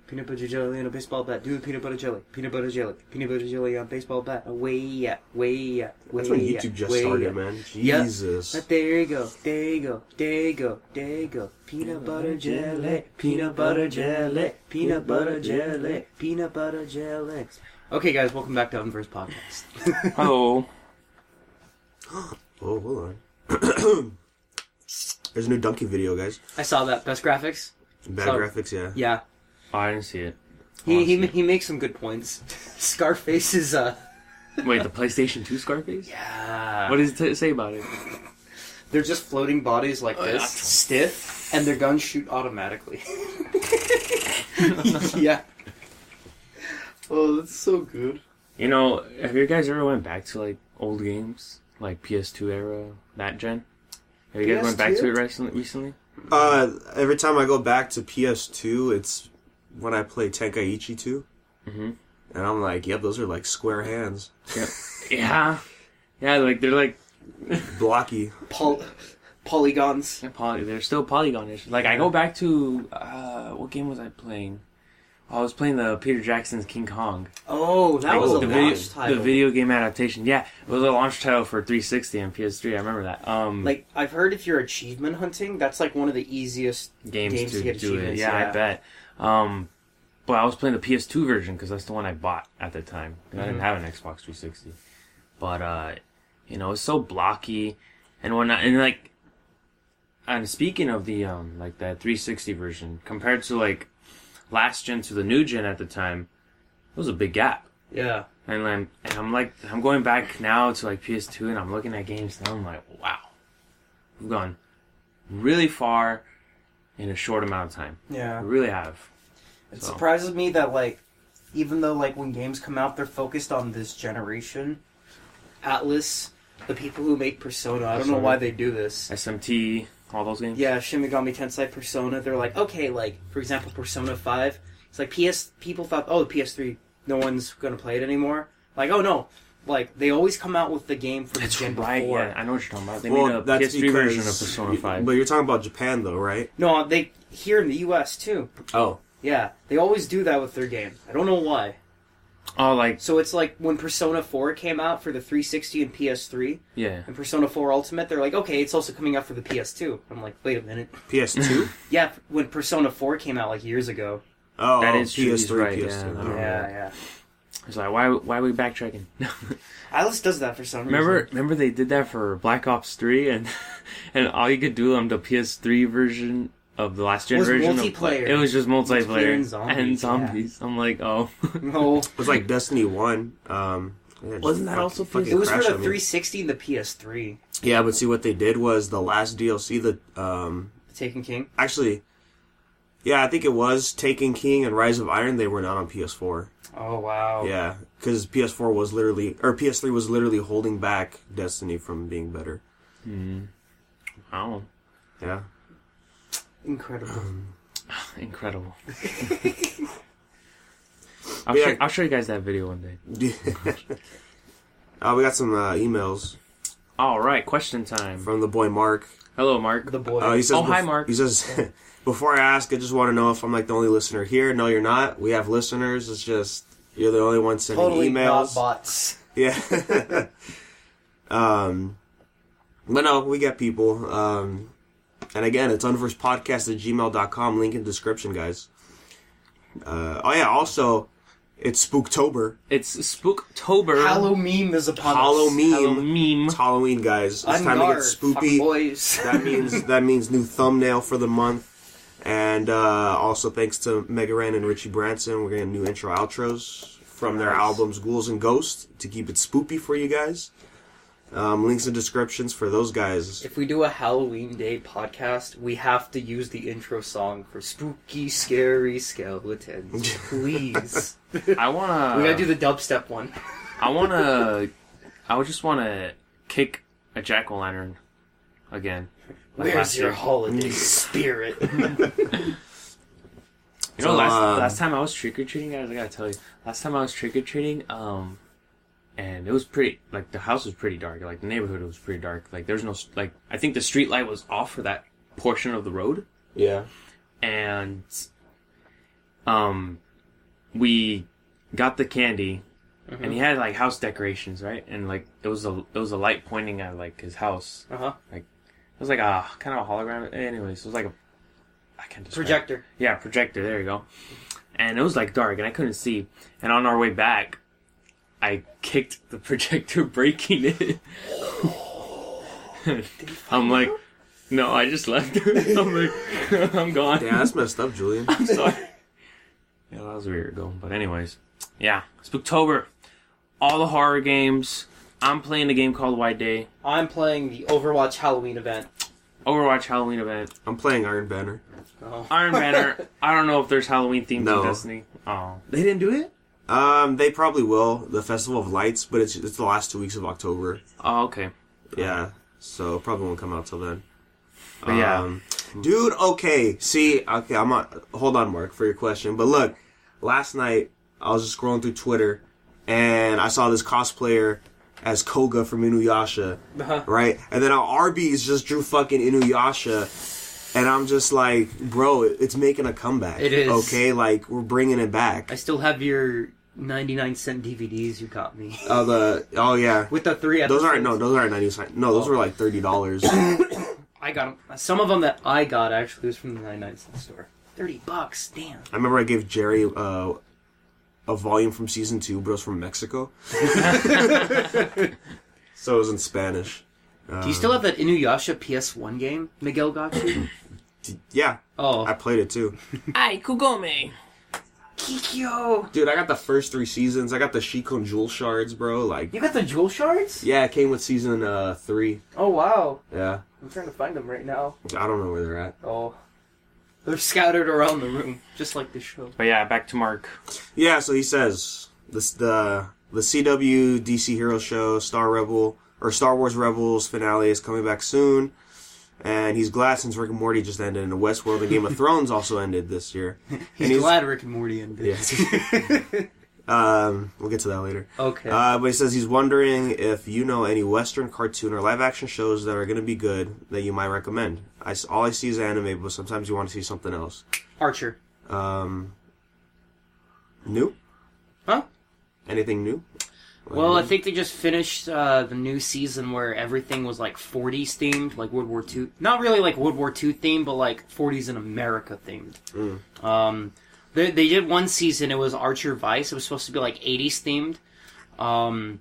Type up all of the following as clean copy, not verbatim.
peanut butter jelly and a baseball bat. Do the peanut butter jelly on baseball bat. Away ya, way ya. That's when YouTube just started, man. Jesus. Yep. There you go. Peanut butter jelly, peanut butter jelly, peanut butter jelly, peanut butter jelly. Okay, guys, welcome back to Unversed podcast. Hello. Oh, hold on. There's a new Donkey video, guys. I saw that. Best graphics? Graphics, yeah. Yeah. Oh, I didn't see it. He makes some good points. Scarface is Wait, the PlayStation 2 Scarface? Yeah. What does it say about it? They're just floating bodies like this, stiff, and their guns shoot automatically. Yeah. Oh, that's so good. You know, have you guys ever went back to, like, old games? Like PS2 era, that gen? Have you guys went back to it recently? Every time I go back to PS2, it's when I play Tenkaichi 2. Mm-hmm. And I'm like, yep, those are like square hands. Yeah. Yeah, like, they're like... blocky. Polygons. They're still polygonish. Like, I go back to... what game was I playing? I was playing the Peter Jackson's King Kong. Oh, that was a launch title. The video game adaptation. Yeah, it was a launch title for 360 and PS3. I remember that. Like, I've heard if you're achievement hunting, that's like one of the easiest games to get do achievements. it. Yeah, I bet. But I was playing the PS2 version because that's the one I bought at the time. I didn't have an Xbox 360. But, you know, it's so blocky and whatnot. And speaking of the, like, that 360 version, compared to, like, last gen to the new gen at the time, it was a big gap. Yeah. And I'm going back now to like PS2 and I'm looking at games and I'm like, wow. We've gone really far in a short amount of time. Yeah. We really have. It surprises me that, like, even though, like, when games come out, they're focused on this generation. Atlas, the people who make Persona, I don't know why they do this. SMT, all those games? Yeah, Shin Megami Tensei, Persona, they're like, okay, like, for example, Persona 5, it's like people thought, oh, the PS3, no one's gonna play it anymore. Like, oh no, like, they always come out with the game for the gen before. Yeah, I know what you're talking about. They made a PS3 version of Persona 5. But you're talking about Japan, though, right? No, they, here in the US, too. Oh. Yeah, they always do that with their games. I don't know why. Oh, like... So it's like when Persona 4 came out for the 360 and PS3, yeah, and Persona 4 Ultimate, they're like, okay, it's also coming out for the PS2. I'm like, wait a minute. PS2? Yeah, when Persona 4 came out, like, years ago. Oh, that is PS3, right, PS2. Yeah. It's like, why are we backtracking? Atlas does that for some reason. Remember they did that for Black Ops 3, and all you could do on the PS3 version of the last gen version multiplayer. It was just multiplayer and zombies. Yeah. I'm like, oh. No. It was like Destiny 1. Wasn't that also PS3? It was for the 360 and the PS3. Yeah, but see what they did was the last DLC, the Taken King? Actually, yeah, I think it was Taken King and Rise of Iron. They were not on PS4. Oh, wow. Yeah, because PS3 was literally holding back Destiny from being better. Wow. Yeah. Incredible. Incredible. I'll show you guys that video one day. We got some emails. All right, question time. From the boy Mark. Hello, Mark. The boy. He says, hi, Mark. He says, before I ask, I just want to know if I'm like the only listener here. No, you're not. We have listeners. It's just, you're the only one sending emails. Not bots. Yeah. But no, we get people. And again, it's unversedpodcast@gmail.com. Link in description, guys. Also, it's Spooktober. It's Spooktober. Hallomeme is upon us. Hallomeme. It's Halloween, guys. It's time to get spoopy. Boys. That means new thumbnail for the month. And also thanks to Megaran and Richie Branson, we're getting new intro outros from their albums Ghouls and Ghosts to keep it spoopy for you guys. Links in descriptions for those guys. If we do a Halloween Day podcast, we have to use the intro song for spooky, scary skeletons. Please. We gotta do the dubstep one. I just wanna kick a jack-o'-lantern again. Like where's your holiday spirit? You know, last time I was trick-or-treating, guys, I gotta tell you. Last time I was trick-or-treating, and it was pretty, like, the house was pretty dark. Like, the neighborhood was pretty dark. Like, there's no, like, I think the street light was off for that portion of the road. Yeah. And we got the candy, and he had like house decorations, right? And like it was a light pointing at like his house. Like it was like a kind of a hologram. Anyways, it was like I can't describe. Projector. Yeah, projector. There you go. And it was like dark, and I couldn't see. And on our way back, I kicked the projector, breaking it. I'm like, no, I just left. I'm like, I'm gone. Yeah, that's messed up, Julian. I'm sorry. Yeah, that was weird though. But anyways, yeah, Spooktober. All the horror games. I'm playing a game called White Day. I'm playing the Overwatch Halloween event. Overwatch Halloween event. I'm playing Iron Banner. Oh. Iron Banner. I don't know if there's Halloween themes in Destiny. Oh, they didn't do it. They probably will. The Festival of Lights, but it's the last 2 weeks of October. Oh, okay. Yeah, so it probably won't come out till then. But yeah, dude. Okay, see, okay, I'm not. Hold on, Mark, for your question. But look, last night I was just scrolling through Twitter, and I saw this cosplayer as Koga from Inuyasha, right? And then our Arby's just drew fucking Inuyasha, and I'm just like, bro, it's making a comeback. It is. Okay, like, we're bringing it back. I still have your 99-cent DVDs you got me. Oh yeah. With the 3 episodes. Those aren't 99. No, those were like $30. I got them. Some of them that I got actually was from the 99-cent store. $30, damn. I remember I gave Jerry a volume from season 2, but it was from Mexico. So it was in Spanish. Do you still have that Inuyasha PS1 game Miguel got you? Yeah. Oh. I played it too. Ai Kugome. Kikyo! Dude, I got the first 3 seasons. I got the Shikon Jewel Shards, bro. Like, You got the jewel shards? yeah, it came with season 3. Oh, wow. Yeah. I'm trying to find them right now. I don't know where they're at. Oh. They're scattered around the room, just like this show. But yeah, back to Mark. Yeah, so he says the CW DC Hero Show Star Wars Rebels finale is coming back soon, and he's glad since Rick and Morty just ended and Westworld and Game of Thrones also ended this year. He's glad Rick and Morty ended. Yeah. We'll get to that later. Okay. But he says he's wondering if you know any Western cartoon or live action shows that are going to be good that you might recommend. All I see is anime, but sometimes you want to see something else. Archer. New? Huh? Anything new? Well, I think they just finished the new season where everything was like 40s themed, like World War II. Not really like World War II themed, but like 40s in America themed. They did one season, it was Archer Vice. It was supposed to be like 80s themed.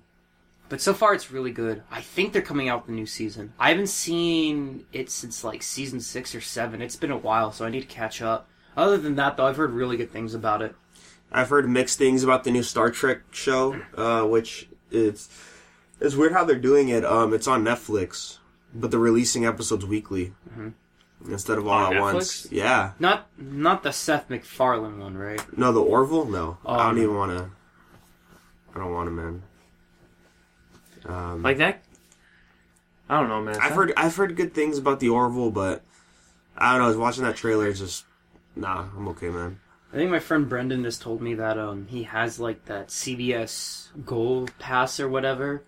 But so far it's really good. I think they're coming out with a new season. I haven't seen it since like season 6 or 7. It's been a while, so I need to catch up. Other than that, though, I've heard really good things about it. I've heard mixed things about the new Star Trek show, which it's weird how they're doing it. It's on Netflix, but they're releasing episodes weekly instead of all at Netflix? once. Yeah. Not the Seth MacFarlane one, right? No, the Orville? No. I don't no. even want to. I don't want to, man. Like that? I don't know, man. I've heard good things about the Orville, but I don't know. I was watching that trailer. It's just I'm okay, man. I think my friend Brendan just told me that he has like that CBS Gold Pass or whatever,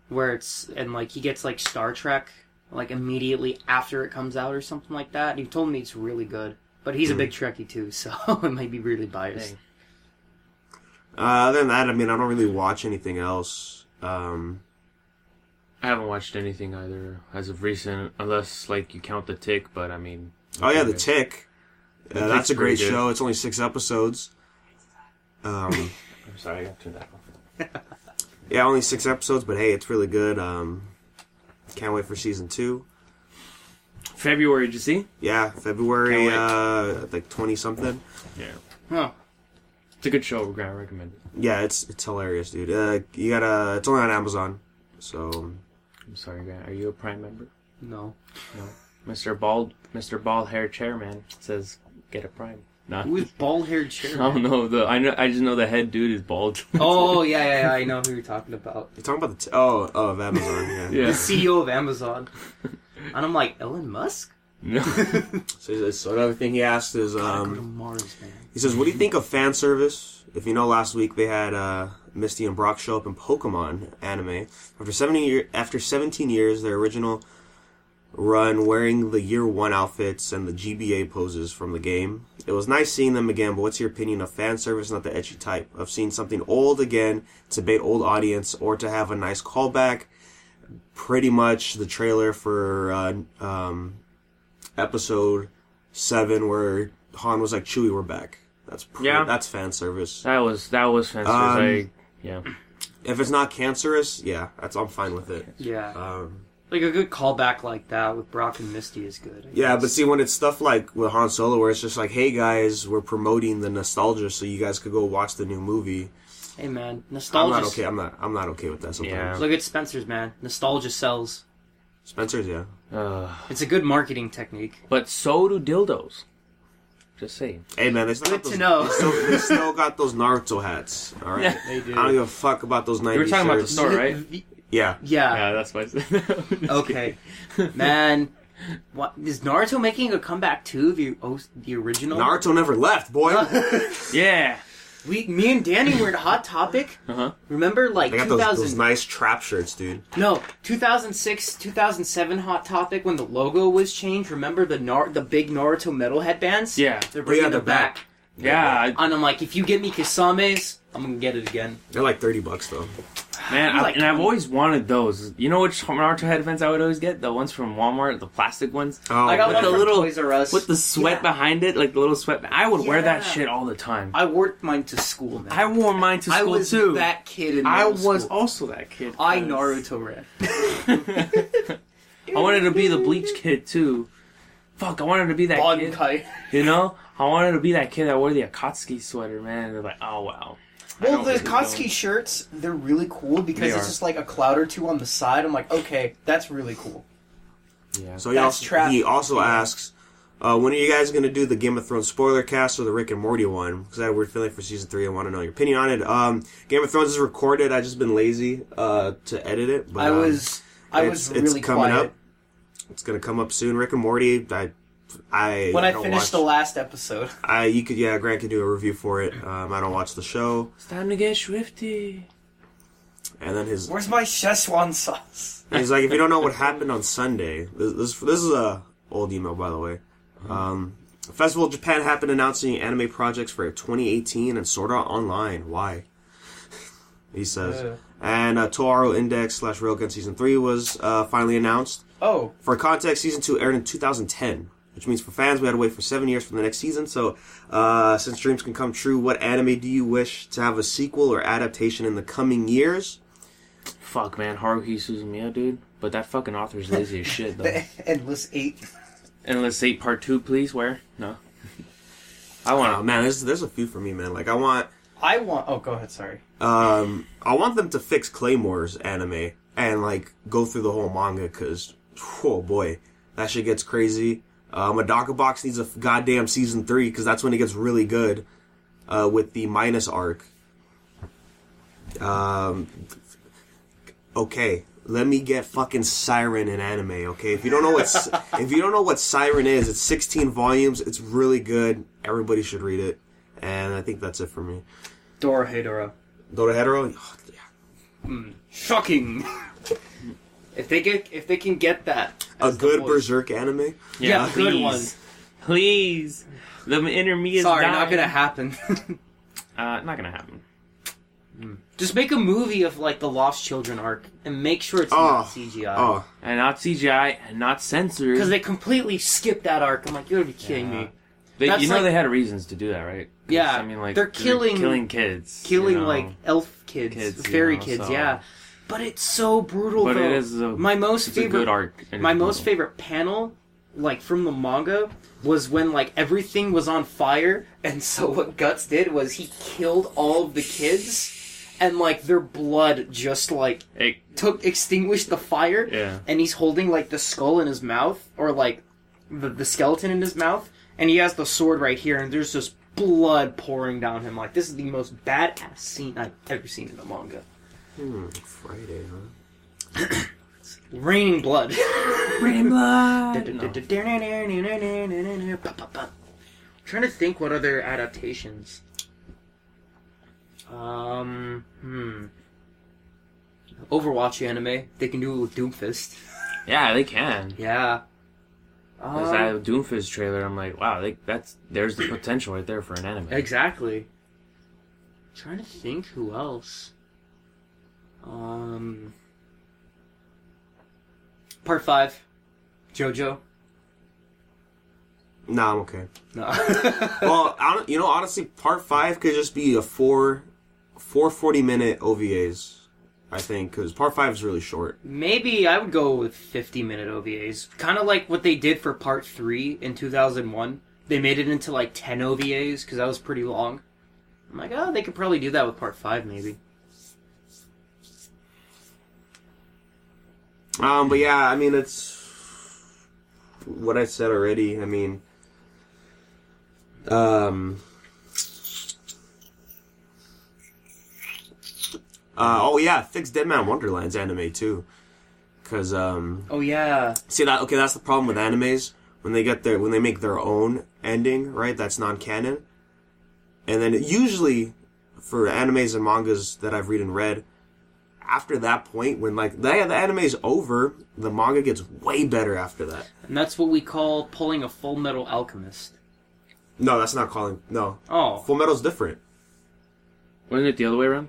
where it's and like he gets like Star Trek like immediately after it comes out or something like that. And he told me it's really good, but he's a big Trekkie too, so it might be really biased. Other than that, I mean, I don't really watch anything else. I haven't watched anything either as of recent, unless like you count The Tick. But I mean, oh yeah, The Tick. That's a great pretty good. show. It's only 6 episodes. I'm sorry, I got turned that off. Yeah, only 6 episodes, but hey, it's really good. Can't wait for season 2. February, did you see? Yeah, February, like 20 something. Yeah. Huh. It's a good show. We're gonna recommend it. Yeah, it's hilarious, dude. You gotta. It's only on Amazon, so. I'm sorry, Grant. Are you a Prime member? No. No. Mr. Bald Hair Chairman says get a Prime. Nah. Who is bald-haired I chairman? don't know. I just know the head dude is bald. Oh, yeah, I know who you're talking about. You're talking about of Amazon, yeah. Yeah. The CEO of Amazon. And I'm like, Elon Musk? No. So another thing he asked is, Gotta go to Mars, man. he says, what do you think of fan service? If you know, last week they had Misty and Brock show up in Pokemon anime. After 17 years, their original run wearing the Year 1 outfits and the GBA poses from the game. It was nice seeing them again, but what's your opinion of fan service, not the etchy type? Of seeing something old again to bait old audience or to have a nice callback? Pretty much the trailer for episode 7 where Han was like, Chewie, we're back. That's fan service. That was fan service. Yeah. If it's not cancerous, yeah, I'm fine with it. Yeah. Like a good callback like that with Brock and Misty is good. Yeah, but see, when it's stuff like with Han Solo where it's just like, hey guys, we're promoting the nostalgia so you guys could go watch the new movie. Hey man, nostalgia. I'm not okay with that sometimes. Yeah. Look at Spencer's, man. Nostalgia sells. Spencer's, yeah. It's a good marketing technique. But so do dildos. Just saying. Hey man, they still they still got those Naruto hats. All right, they do. I don't give a fuck about those 90s You were talking about the shirts. store, right? Yeah. Yeah, that's why I said Okay. Man, what is Naruto making a comeback too? The original? Naruto never left, boy. Yeah. Me and Danny were at Hot Topic. Uh-huh. Remember, like, They got 2000... those nice trap shirts, dude. No, 2006, 2007 Hot Topic when the logo was changed. Remember the big Naruto metal headbands? Yeah. They're bringing they're them back. Yeah. And I'm like, if you get me Kasame's, I'm gonna get it again. They're like $30 though. Man, I've always wanted those. You know which Naruto headbands I would always get? The ones from Walmart, the plastic ones. Oh, I got with one the from little Toys R Us. with the sweat behind it, like the little sweat. I would wear that shit all the time. I wore mine to school, man. I wore mine to school I was too. that kid in I middle was school. also that kid. I Naruto ran. I wanted to be the Bleach kid too. Fuck, I wanted to be that kid. Bankai. You know, I wanted to be that kid that wore the Akatsuki sweater, man. They're like, oh wow. Well, the Akatsuki shirts, they're really cool because it's just like a cloud or two on the side. I'm like, okay, that's really cool. Yeah. So he also asks, when are you guys going to do the Game of Thrones spoiler cast or the Rick and Morty one? Because I had a weird feeling for season 3. I want to know your opinion on it. Game of Thrones is recorded. I've just been lazy to edit it. But, I was really coming quiet. up. It's going to come up soon. Rick and Morty, when I finished the last episode. Grant could do a review for it. I don't watch the show. It's time to get swifty. And then Where's my Szechuan sauce? he's like, if you don't know what happened on Sunday, this is a old email, by the way. Festival of Japan happened announcing anime projects for 2018 and Sword Art Online. Why? He says. And Toaro Index / Railgun Season 3 was finally announced. Oh. For context, Season 2 aired in 2010. Which means for fans, we had to wait for 7 years for the next season. So, since dreams can come true, what anime do you wish to have a sequel or adaptation in the coming years? Fuck, man, Haruhi Suzumiya, dude. But that fucking author's lazy as shit, though. The Endless 8. Endless 8 Part 2, please. Where? No. I want. Oh man, there's a few for me, man. Like I want. Oh, go ahead. Sorry. I want them to fix Claymore's anime and like go through the whole manga because, oh boy, that shit gets crazy. Madaka Box needs a goddamn season 3 because that's when it gets really good with the Minus arc. Okay, let me get fucking Siren in anime. Okay, if you don't know what Siren is, it's 16 volumes. It's really good. Everybody should read it. And I think that's it for me. Dorohedoro. Dorohedoro? Oh, yeah. Shocking. If they can get that. A good Berserk anime? Yeah, a good one. Please. The inner me is Sorry, dying. not gonna happen. Not gonna happen. Just make a movie of like the Lost Children arc and make sure it's not CGI. Oh. And not CGI and not censored. Because they completely skipped that arc. I'm like, you gotta be kidding me. They had reasons to do that, right? Yeah. I mean, like they're killing kids. Killing like elf kids fairy kids, so. yeah. But it's so brutal, but though. it is my most favorite good arc. My most favorite panel, like from the manga, was when like everything was on fire, and so what Guts did was he killed all of the kids, and like their blood just like extinguished the fire. Yeah. And he's holding like the skull in his mouth, or like the skeleton in his mouth, and he has the sword right here, and there's just blood pouring down him. Like, this is the most badass scene I've ever seen in a manga. Friday, huh? Raining blood. Raining blood. Trying to think what other adaptations. Overwatch anime. They can do it with Doomfist. Yeah, they can. Yeah. Because that Doomfist trailer, I'm like, wow, there's the potential right there for an anime. Exactly. Trying to think who else. Part 5. JoJo. Nah, I'm okay. No. Well, honestly, part 5 could just be a 4 40-minute OVAs, I think, because part 5 is really short. Maybe I would go with 50-minute OVAs. Kind of like what they did for part 3 in 2001. They made it into like 10 OVAs, because that was pretty long. I'm like, oh, they could probably do that with part 5, maybe. But yeah, I mean, it's what I said already. I mean, oh yeah, fix Dead Man Wonderland's anime too, because oh yeah. See that? Okay, that's the problem with animes when they make their own ending, right? That's non-canon, and then usually for animes and mangas that I've read. After that point, when like the anime's over, the manga gets way better after that. And that's what we call pulling a Full Metal Alchemist. No, that's not calling. No. Oh. Full Metal's different. Wasn't it the other way around?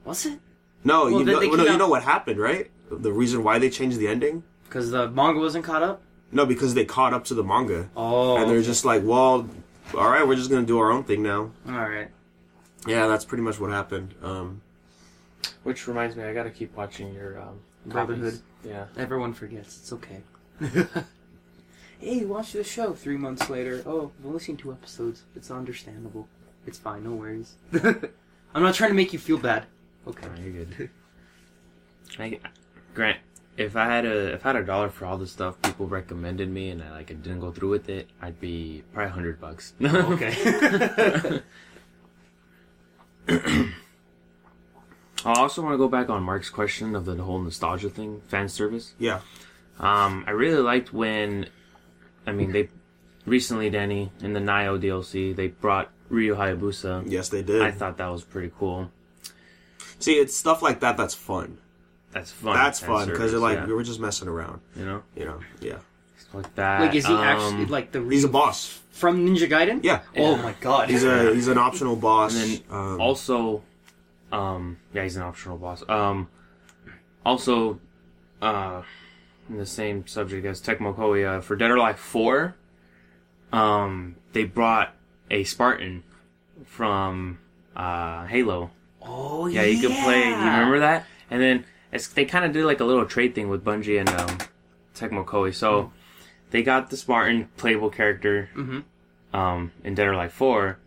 Was it? No, Well, you know what happened, right? The reason why they changed the ending? Because the manga wasn't caught up? No, because they caught up to the manga. Oh. And they're just like, well, alright, we're just going to do our own thing now. Alright. Yeah, that's pretty much what happened. Which reminds me, I gotta keep watching your Brotherhood. copies. Yeah. Everyone forgets. It's okay. Hey, watch the show. 3 months later. Oh, I've only seen 2 episodes. It's understandable. It's fine. No worries. I'm not trying to make you feel bad. Okay. No, you're good. Grant, if I had $1 for all the stuff people recommended me and I didn't go through with it, I'd be probably $100. Okay. I also want to go back on Mark's question of the whole nostalgia thing, fan service. Yeah. I really liked when, they recently, Danny, in the Nio DLC, they brought Ryu Hayabusa. Yes, they did. I thought that was pretty cool. See, it's stuff like that that's fun. That's fun. That's fun, because they're like, yeah. we were just messing around. You know, yeah. Stuff like that. Like, is he actually, like, the He's a boss. from Ninja Gaiden? Yeah. Oh my god. He's an optional boss. And then also, yeah, he's an optional boss. Also, in the same subject as Tecmo Koei, for Dead or Alive 4, they brought a Spartan from Halo. Oh, yeah. You could play. You remember that? And then they kind of did like a little trade thing with Bungie and Tecmo Koei. So they got the Spartan playable character in Dead or Alive 4,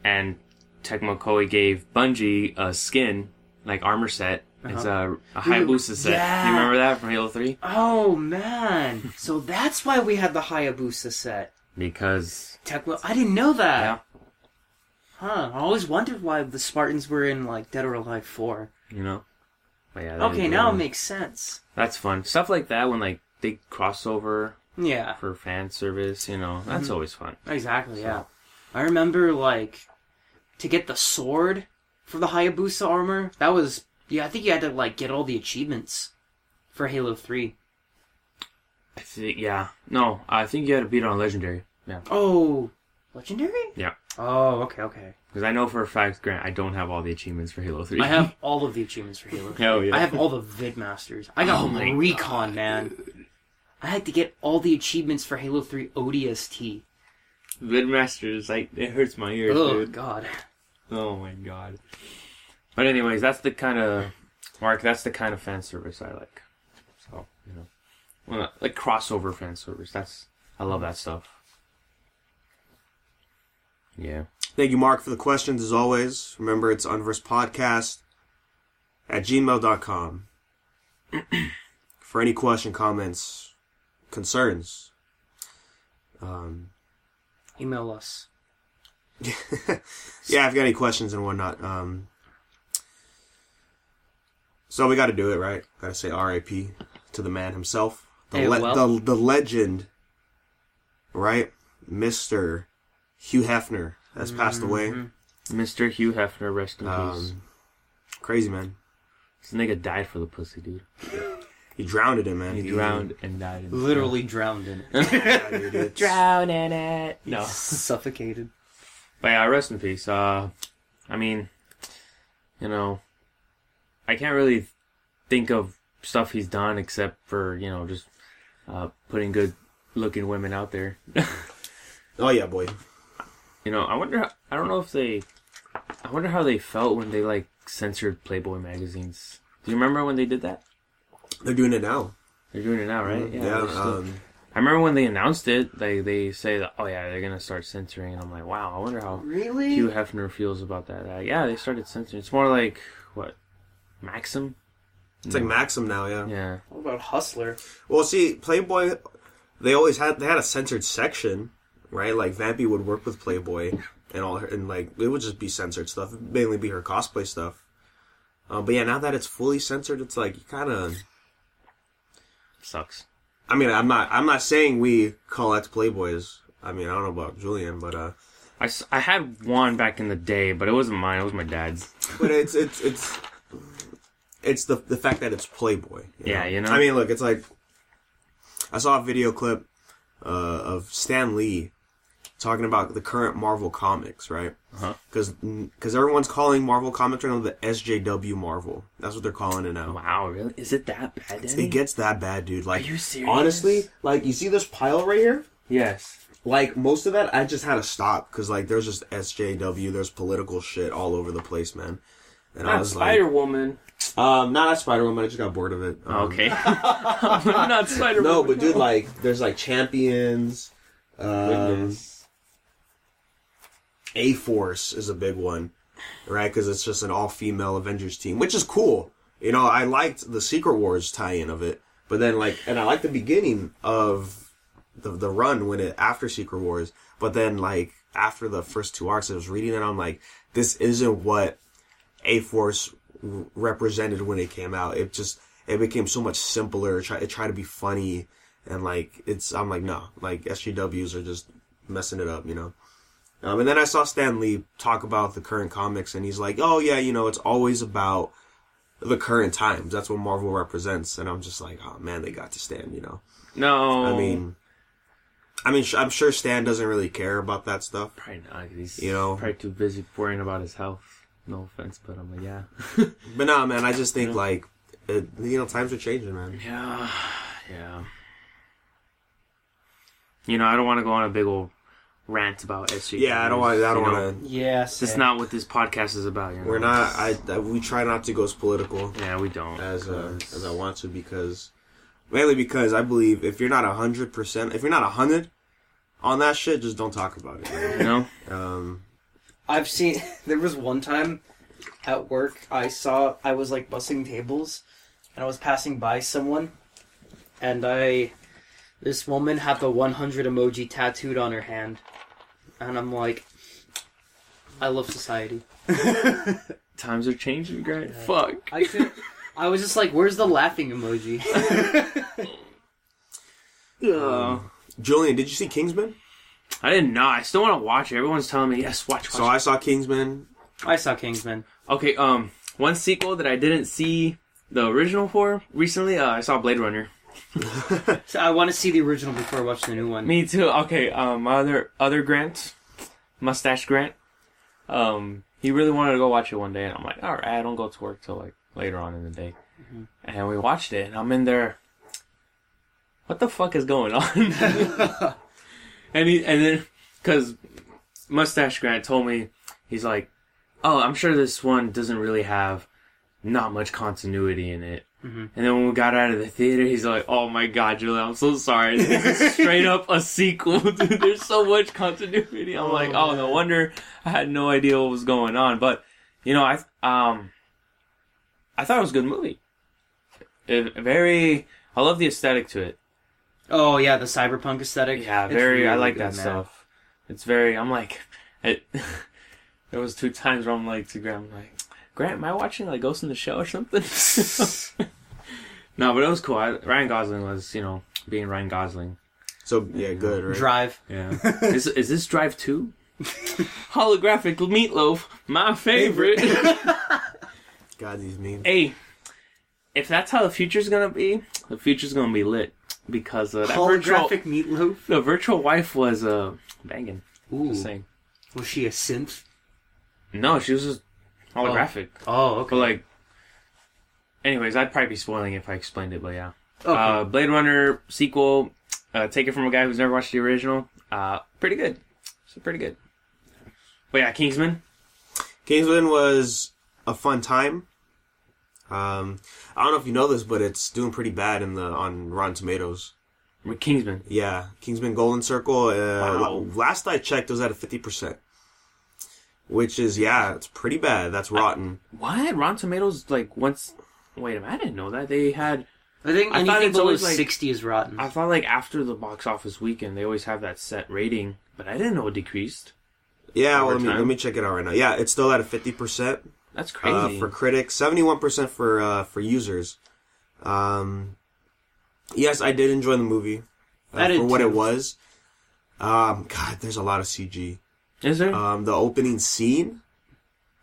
and Tecmo Koei gave Bungie a skin, like armor set. It's a Hayabusa set. Yeah. You remember that from Halo 3? Oh, man. So that's why we had the Hayabusa set. Because... Tecmo... I didn't know that. Yeah. Huh. I always wondered why the Spartans were in, like, Dead or Alive 4. You know? But yeah, Okay, now it makes sense. That's fun. Stuff like that when, like, they cross over Yeah. for fan service, that's always fun. Exactly, yeah. I remember, like, to get the sword for the Hayabusa armor, that was... Yeah, I think you had to, like, get all the achievements for Halo 3. I think, yeah. No, I think you had to beat it on Legendary. Yeah. Oh, Legendary? Yeah. Oh, okay. Because I know for a fact, Grant, I don't have all the achievements for Halo 3. I have all of the achievements for Halo 3. Hell yeah. I have all the Vidmasters. I got Recon, man. I had to get all the achievements for Halo 3 ODST. Vidmasters, like, it hurts my ears, Oh, dude. God. Oh my god. But anyways, that's the kind of... Mark, that's the kind of fan service I like. So, well, like crossover fan service. I love that stuff. Yeah. Thank you, Mark, for the questions, as always. Remember, it's unversedpodcast at gmail.com. For any question, comments, concerns. Email us. Yeah, if you got any questions and whatnot. So we got to do it, right? Got to say R.I.P. to the man himself, the legend, right? Mr. Hugh Hefner has passed away. Mr. Hugh Hefner, rest in peace. Crazy, man. This nigga died for the pussy, dude. He drowned in it, man. He drowned and died. Literally drowned in it. Yeah, dude, it's- Drowned in it. No. Suffocated. But yeah, rest in peace. I mean, you know, I can't really think of stuff he's done except for, you know, just putting good looking women out there. Oh yeah, boy. You know, I wonder how they felt when they like censored Playboy magazines. Do you remember when they did that? They're doing it now. They're doing it now, right? Yeah. I remember when they announced it, they say that, oh yeah, they're gonna start censoring, and I'm like, wow, I wonder how Really? Hugh Hefner feels about that. Yeah, they started censoring. It's more like what, Maxim? It's like Maxim now, yeah. Yeah. What about Hustler? Well, see, Playboy, they had a censored section, right? Like Vampy would work with Playboy and all her, and like it would just be censored stuff. It'd mainly be her cosplay stuff. But yeah, now that it's fully censored, it's like you kind of Sucks. I mean, I'm not saying we collect Playboys. I mean, I don't know about Julian, but I had one back in the day, but it wasn't mine. It was my dad's. but it's the fact that it's Playboy. Yeah, you know. I mean, look, it's like I saw a video clip of Stan Lee talking about the current Marvel comics, right? Because everyone's calling Marvel comics right now the SJW Marvel. That's what they're calling it now. Wow, really? Is it that bad, Danny? It gets that bad, dude. Like, Are you serious? honestly, like, you see this pile right here? Yes. Like, most of that, I just had to stop, because, like, there's just SJW, there's political shit all over the place, man. And I Not was Spider-Woman. not Spider-Woman, I just got bored of it. Okay. Not Spider-Woman. No, but dude, like, there's, like, Champions, Goodness. A-Force is a big one, right? Because it's just an all-female Avengers team, which is cool. You know, I liked the Secret Wars tie-in of it, but then, like, and I liked the beginning of the run after Secret Wars, but then, like, after the first two arcs, I was reading it, I'm like, this isn't what A-Force represented when it came out. It became so much simpler. It tried to be funny, and, like, I'm like, no, like, SJWs are just messing it up, you know? And then I saw Stan Lee talk about the current comics, and he's like, oh yeah, you know, it's always about the current times. That's what Marvel represents. And I'm just like, oh man, they got to Stan, you know? No. I mean, I'm sure Stan doesn't really care about that stuff. Probably not. He's probably too busy worrying about his health. No offense, but I'm like, yeah. But nah, man, I just think, like, times are changing, man. Yeah. Yeah. You know, I don't want to go on a big old rant about SJWs. Yeah, I don't want to. Yes. That's not what this podcast is about. You know? We're not. We try not to go as political. Yeah, we don't. As I want to, mainly because I believe if you're not 100%, if you're not 100 on that shit, just don't talk about it. You know. I've seen. There was one time at work I was like bussing tables, and I was passing by someone, and this woman had the 100 emoji tattooed on her hand. And I'm like, I love society. Times are changing, Grant. Yeah. Fuck. I was just like, where's the laughing emoji? Julian, did you see Kingsman? I didn't know. I still want to watch it. Everyone's telling me, yes, watch. So I saw Kingsman. I saw Kingsman. Okay, one sequel that I didn't see the original for recently, I saw Blade Runner. So I want to see the original before I watch the new one. Me too. Okay, my other Grant, Mustache Grant, he really wanted to go watch it one day, and I'm like, all right, I don't go to work till like later on in the day, and we watched it, and I'm in there. What the fuck is going on? and then because Mustache Grant told me, he's like, oh, I'm sure this one doesn't really have not much continuity in it. And then when we got out of the theater, he's like, oh my god, Julian, I'm so sorry. This is straight up a sequel, dude. There's so much continuity. I'm like, oh, no wonder I had no idea what was going on. But, you know, I thought it was a good movie. I love the aesthetic to it. Oh, yeah, the cyberpunk aesthetic. Yeah, really, I like that stuff. It's I'm like, there was 2 times where I'm like to Grant, I'm like, Grant, am I watching like Ghost in the Shell or something? No, but it was cool. Ryan Gosling was, being Ryan Gosling. So, yeah, good, right? Drive. Yeah. Is this Drive 2? Holographic meatloaf, my favorite. God, these memes. Hey, if that's how the future's gonna be, the future's gonna be lit because that holographic meatloaf. The virtual wife was banging. Ooh, Just saying. Was she a synth? No, she was just holographic. Oh, okay. But like, anyways, I'd probably be spoiling it if I explained it, but yeah. Okay. Blade Runner sequel. Take it from a guy who's never watched the original. Pretty good. So pretty good. But yeah, Kingsman. Kingsman was a fun time. I don't know if you know this, but it's doing pretty bad on Rotten Tomatoes. With Kingsman. Yeah, Kingsman Golden Circle. Wow. Last I checked, it was at a 50%. Which is, it's pretty bad. That's rotten. What? Rotten Tomatoes, like, once... Wait a minute, I didn't know that. They had... I think I thought anything it's below always, like- 60 is rotten. I thought, like, after the box office weekend, they always have that set rating. But I didn't know it decreased. Yeah, well, Over time. let me check it out right now. Yeah, it's still at a 50%. That's crazy. For critics, 71% for users. Yes, I did enjoy the movie for what it was. God, there's a lot of CG. Is there? The opening scene,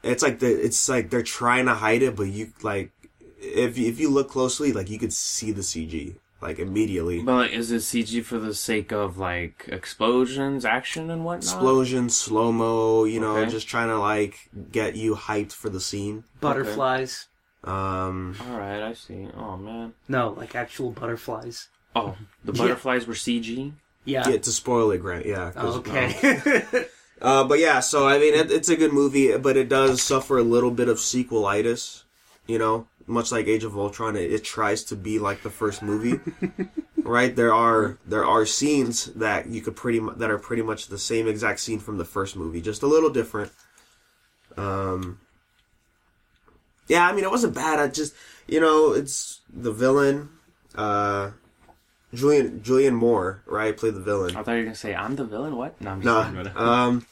it's like they're trying to hide it, but you like if you look closely, like you could see the CG like immediately. But like, is it CG for the sake of like explosions, action, and whatnot? Explosions, slow mo, Okay. just trying to like get you hyped for the scene. Butterflies. All right, I see. Oh man. No, like actual butterflies. Oh, the butterflies were CG. Yeah. Yeah, to spoil it, Grant. Yeah. 'cause, Okay. But yeah, so I mean, it's a good movie, but it does suffer a little bit of sequelitis. Much like Age of Ultron, it tries to be like the first movie, right? There are scenes that that are pretty much the same exact scene from the first movie, just a little different. Yeah, I mean, it wasn't bad. I just, it's the villain, Julian Moore, right? Played the villain. I thought you were gonna say I'm the villain. What? No, I'm just kidding. No.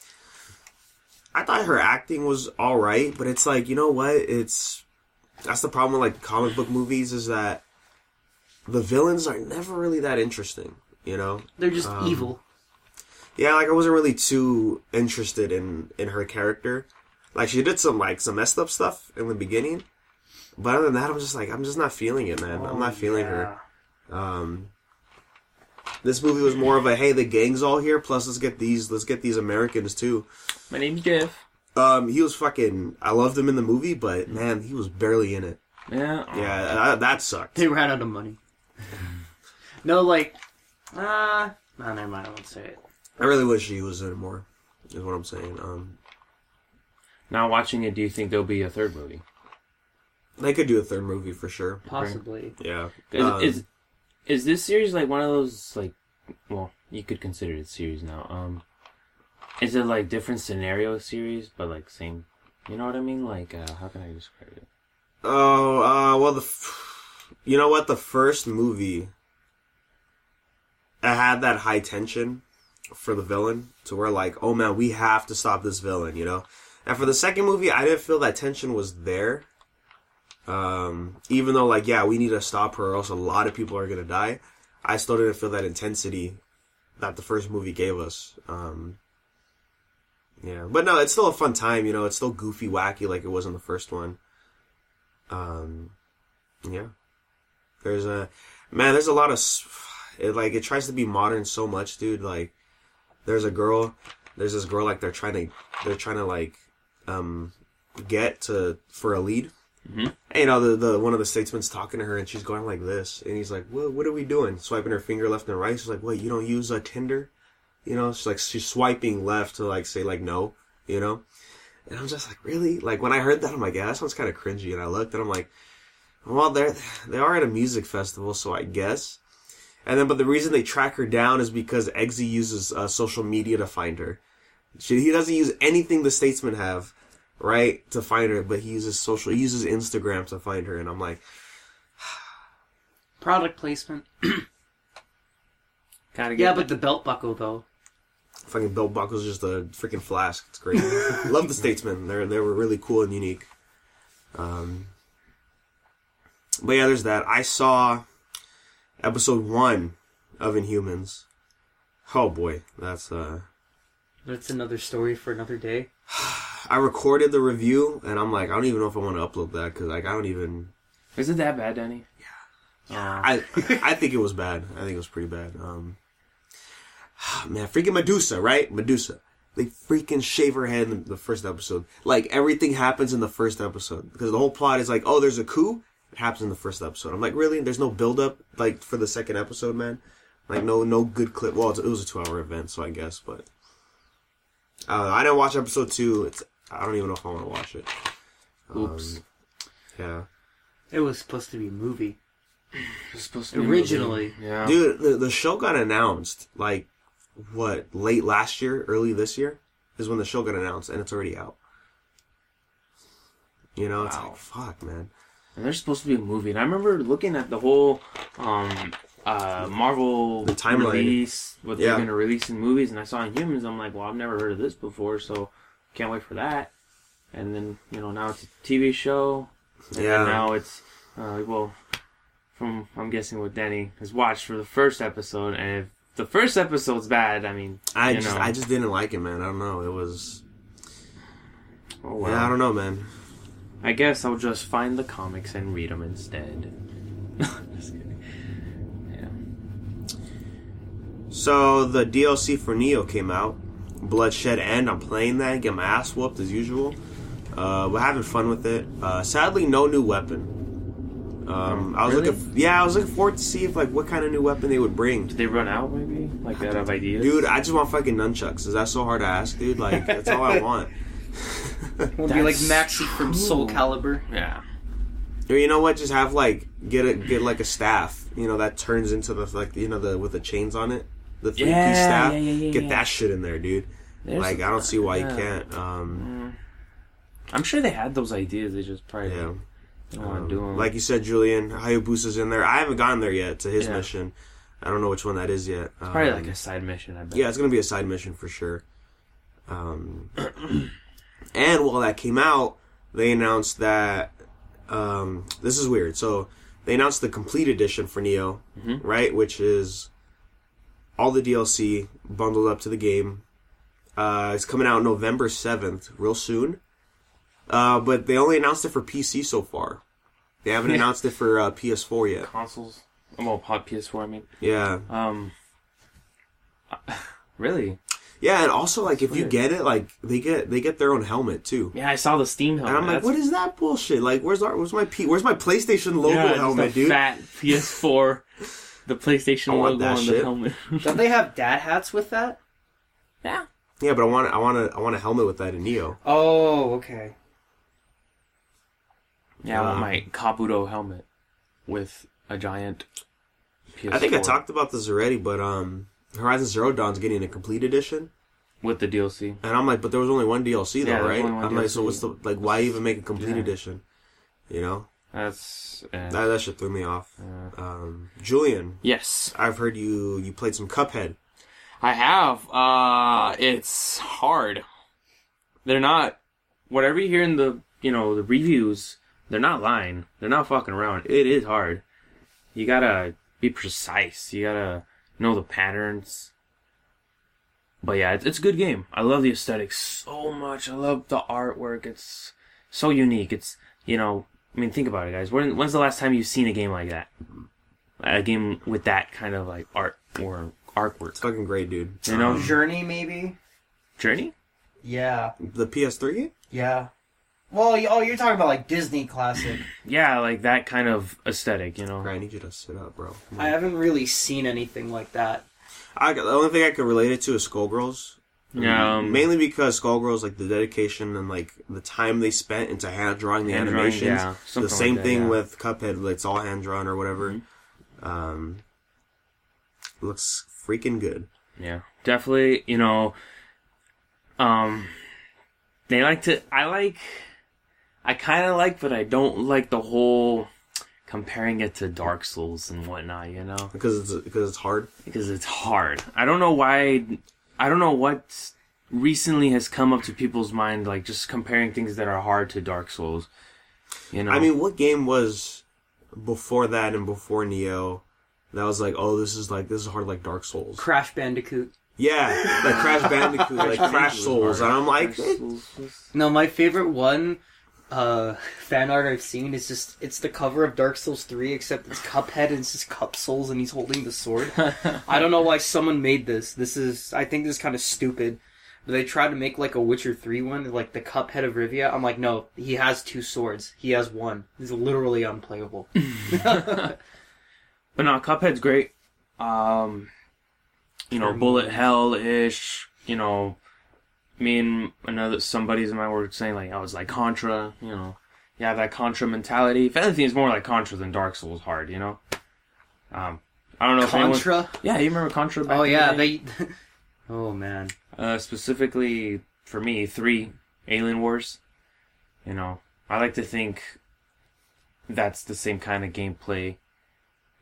I thought her acting was all right, but it's like, you know what? That's the problem with like comic book movies is that the villains are never really that interesting. They're just evil. Yeah, like I wasn't really too interested in her character. Like she did some messed up stuff in the beginning, but other than that, I'm just not feeling it, man. I'm not feeling her. This movie was more of a hey, the gang's all here. Plus, let's get these Americans too. My name's Jeff. He was fucking. I loved him in the movie, but man, he was barely in it. Yeah. Yeah, that sucked. They ran out of money. No, like, no, never mind. I won't say it. I really wish he was in it more. Is what I'm saying. Now watching it, do you think there'll be a third movie? They could do a third movie for sure. Possibly. Yeah. Is this series like one of those like? Well, you could consider it a series now. Is it like different scenario series, but like same? You know what I mean? Like, how can I describe it? Oh, well, you know what? The first movie, it had that high tension for the villain to where like, oh man, we have to stop this villain, And for the second movie, I didn't feel that tension was there. Even though like, yeah, we need to stop her or else a lot of people are going to die. I still didn't feel that intensity that the first movie gave us. Yeah, but no, it's still a fun time, it's still goofy, wacky like it was in the first one. Yeah. There's a lot of, it tries to be modern so much, dude. Like, there's this girl, like, they're trying to like, get for a lead. Mm-hmm. And, the one of the statesmen's talking to her and she's going like this. And he's like, what are we doing? Swiping her finger left and right. She's like, wait, you don't use Tinder? She's swiping left to like say like no, And I'm just like, really? Like when I heard that, I'm like, yeah, that sounds kind of cringy. And I looked and I'm like, well, they are at a music festival, so I guess. And then, but the reason they track her down is because Eggsy uses social media to find her. He doesn't use anything the statesmen have, right, to find her, but he uses Instagram to find her. And I'm like, product placement. Yeah, but the belt buckle though. fucking belt buckle's just a freaking flask. It's great. Love the Statesmen. They were really cool and unique. But yeah, there's that. I saw episode 1 of Inhumans. Oh boy, that's another story for another day. I recorded the review, and I'm like, I don't even know if I want to upload that, because like, I don't even... Is it that bad, Danny? Yeah. I think it was bad. I think it was pretty bad. Man, freaking Medusa, right? Medusa. They freaking shave her head in the first episode. Like, everything happens in the first episode. Because the whole plot is like, oh, there's a coup. It happens in the first episode. I'm like, really? There's no build-up, like, for the second episode, man? Like, no good clip. Well, it was a 2-hour event, so I guess, but... I didn't watch episode 2. I don't even know if I want to watch it. Oops. Yeah. It was supposed to be a movie. It was supposed to be originally. Yeah. Dude, the show got announced, like, late last year, early this year, is when the show got announced, and it's already out. You know, it's like, fuck, man. And there's supposed to be a movie, and I remember looking at the whole Marvel the timeline. Release, what they're going to release in movies, and I saw Inhumans. I'm like, well, I've never heard of this before, so can't wait for that. And then, now it's a TV show. And then now it's, I'm guessing what Danny has watched for the first episode, and if the first episode's bad, I mean, I just didn't like it, man. I don't know. It was... Oh, wow. Yeah, I don't know, man. I guess I'll just find the comics and read them instead. Just kidding. Yeah. So, the DLC for Neo came out. Bloodshed End. I'm playing that. Get my ass whooped as usual. We're having fun with it. Sadly, no new weapon. I was looking forward to see if what kind of new weapon they would bring. Did they run out maybe? Like they have ideas? Dude, I just want fucking nunchucks. Is that so hard to ask, dude? Like, that's all I want. It'll be like Maxi from Soul Calibur. Yeah. Or you know what? Just have get a staff. That turns into the with the chains on it. The 3-piece staff. Get that shit in there, dude. I don't see why you can't. I'm sure they had those ideas. They just probably don't want to do them. Like you said, Julian, Hayabusa's in there. I haven't gotten there yet to his mission. I don't know which one that is yet. It's probably like a side mission, I bet. Yeah, it's going to be a side mission for sure. And while that came out, they announced that... this is weird. So, they announced the complete edition for Neo, right? Which is all the DLC bundled up to the game. It's coming out November 7th, real soon. But they only announced it for PC so far. They haven't announced it for PS4 yet. Consoles? Well, PS4, I mean. Yeah. Really? Yeah, and also, if you get it, they get their own helmet, too. Yeah, I saw the Steam helmet. And I'm like, what is that bullshit? Where's my PlayStation logo helmet, dude? Fat PS4, the PlayStation logo on the helmet. Don't they have dad hats with that? Yeah. Yeah, but I want a helmet with that in Neo. Oh, okay. Yeah, I want my Kabuto helmet with a giant PS4. I think I talked about this already, but Horizon Zero Dawn's getting a complete edition with the DLC. And I'm like, but there was only one DLC though, right? I'm DLC. like, so what's the why even make a complete edition? That's that shit threw me off. Julian, yes, I've heard you played some Cuphead. I have. It's hard. They're not. Whatever you hear in the the reviews, they're not lying. They're not fucking around. It is hard. You gotta be precise. You gotta know the patterns. But yeah, it's a good game. I love the aesthetic so much. I love the artwork. It's so unique. It's I mean, think about it, guys. When's the last time you've seen a game like that? A game with that kind of art or artwork. It's fucking great, dude. Journey, maybe? Journey? Yeah. The PS3 game? Yeah. Well, you're talking about Disney classic. Yeah, that kind of aesthetic, I need you to sit up, bro. I haven't really seen anything like that. The only thing I could relate it to is Skullgirls. Yeah. Mainly because Skullgirls, the dedication and the time they spent into hand drawing the animations. Yeah, the same thing with Cuphead, it's all hand drawn or whatever. Mm-hmm. Looks freaking good. Yeah, definitely. They like to. I kind of like, but I don't like the whole comparing it to Dark Souls and whatnot. Because it's hard. Because it's hard. I don't know why. I don't know what recently has come up to people's mind, just comparing things that are hard to Dark Souls. I mean, what game was before that and before Neo that was this is hard like Dark Souls? Crash Bandicoot. Yeah, Crash Bandicoot, Crash Souls, and I'm like... No, my favorite one fan art I've seen is it's the cover of Dark Souls 3, except it's Cuphead and it's just Cup Souls and he's holding the sword. I don't know why someone made this. I think this is kind of stupid. But they tried to make like a Witcher 3 one, like the Cuphead of Rivia. I'm like, no, he has 2 swords. He has 1. He's literally unplayable. But no, Cuphead's great. Bullet hell-ish, me and some buddies of mine were saying, like, oh, it's like Contra, you have that Contra mentality. If anything, it's more like Contra than Dark Souls hard, I don't know if Contra? Yeah, you remember Contra back Oh, in yeah, the day? Oh, man. Specifically, for me, 3, Alien Wars. I like to think that's the same kind of gameplay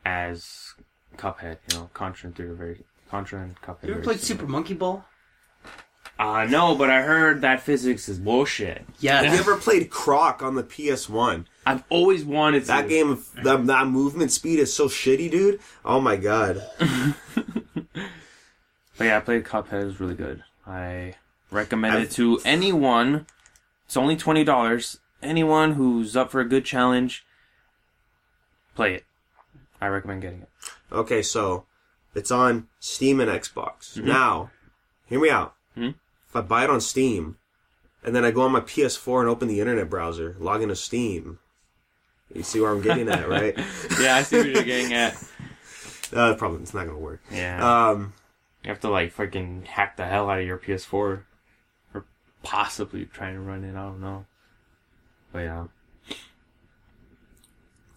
as Cuphead, Contra and Cuphead. You ever played Super Monkey Ball? No, but I heard that physics is bullshit. Yeah. Have you ever played Croc on the PS1? I've always wanted to. That game, that movement speed is so shitty, dude. Oh my god. But yeah, I played Cuphead. It was really good. I recommend it to anyone. It's only $20. Anyone who's up for a good challenge, play it. I recommend getting it. Okay, so it's on Steam and Xbox. Mm-hmm. Now, hear me out. Mm-hmm. If I buy it on Steam, and then I go on my PS4 and open the internet browser, log into Steam, you see where I'm getting at, right? Yeah, I see what you're getting at. Probably it's not gonna work. Yeah. You have to freaking hack the hell out of your PS4, or possibly try to run it. I don't know. But yeah.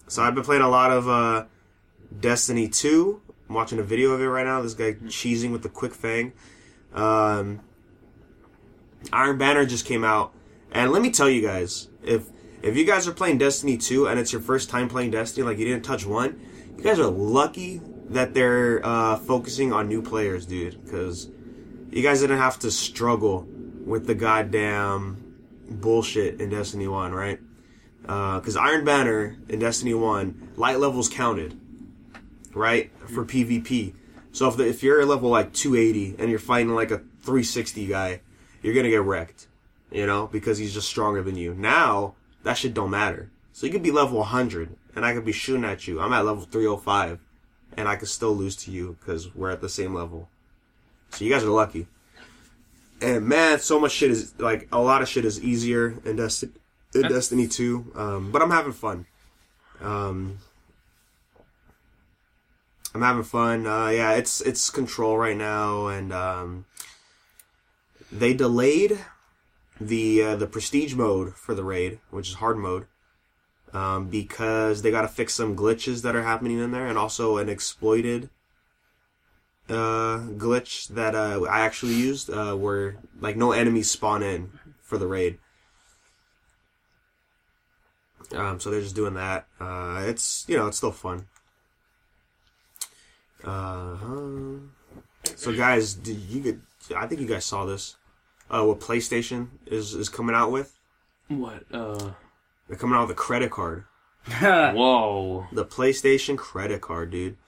So I've been playing a lot of Destiny 2. I'm watching a video of it right now. This guy cheesing with the quick fang. Iron Banner just came out, and let me tell you guys, if you guys are playing Destiny 2 and it's your first time playing Destiny, like you didn't touch 1, you guys are lucky that they're focusing on new players, dude, because you guys didn't have to struggle with the goddamn bullshit in Destiny 1, right? Because Iron Banner in Destiny 1, light levels counted, right, for PvP. So if you're at level 280 and you're fighting like a 360 guy, you're gonna get wrecked, because he's just stronger than you. Now, that shit don't matter. So you could be level 100, and I could be shooting at you. I'm at level 305, and I could still lose to you, because we're at the same level. So you guys are lucky. And man, so much shit is, a lot of shit is easier in Destiny 2, but I'm having fun. I'm having fun. Yeah, it's Control right now, and they delayed the Prestige mode for the raid, which is hard mode, because they got to fix some glitches that are happening in there, and also an exploited glitch that I actually used, where no enemies spawn in for the raid. So they're just doing that. It's it's still fun. So guys, I think you guys saw this. What PlayStation is coming out with? What? They're coming out with a credit card. Whoa. The PlayStation credit card, dude.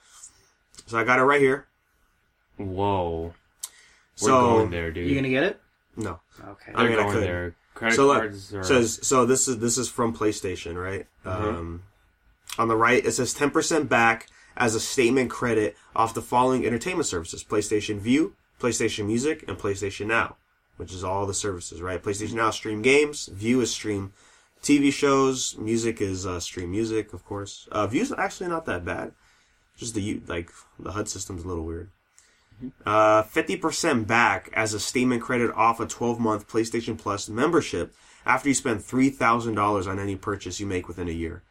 So I got it right here. Whoa. We're So going there, dude. You gonna get it? no. Okay. I mean, I going could. there. Credit So cards are... so this is from PlayStation, right? Mm-hmm. On the right, it says 10% back as a statement credit off the following entertainment services: PlayStation Vue, PlayStation Music, and PlayStation Now, which is all the services, right? PlayStation Now stream games, Vue is stream TV shows, Music is stream music, of course. Vue's actually not that bad. Just the HUD system's a little weird. 50% back as a statement credit off a 12-month PlayStation Plus membership after you spend $3,000 on any purchase you make within a year.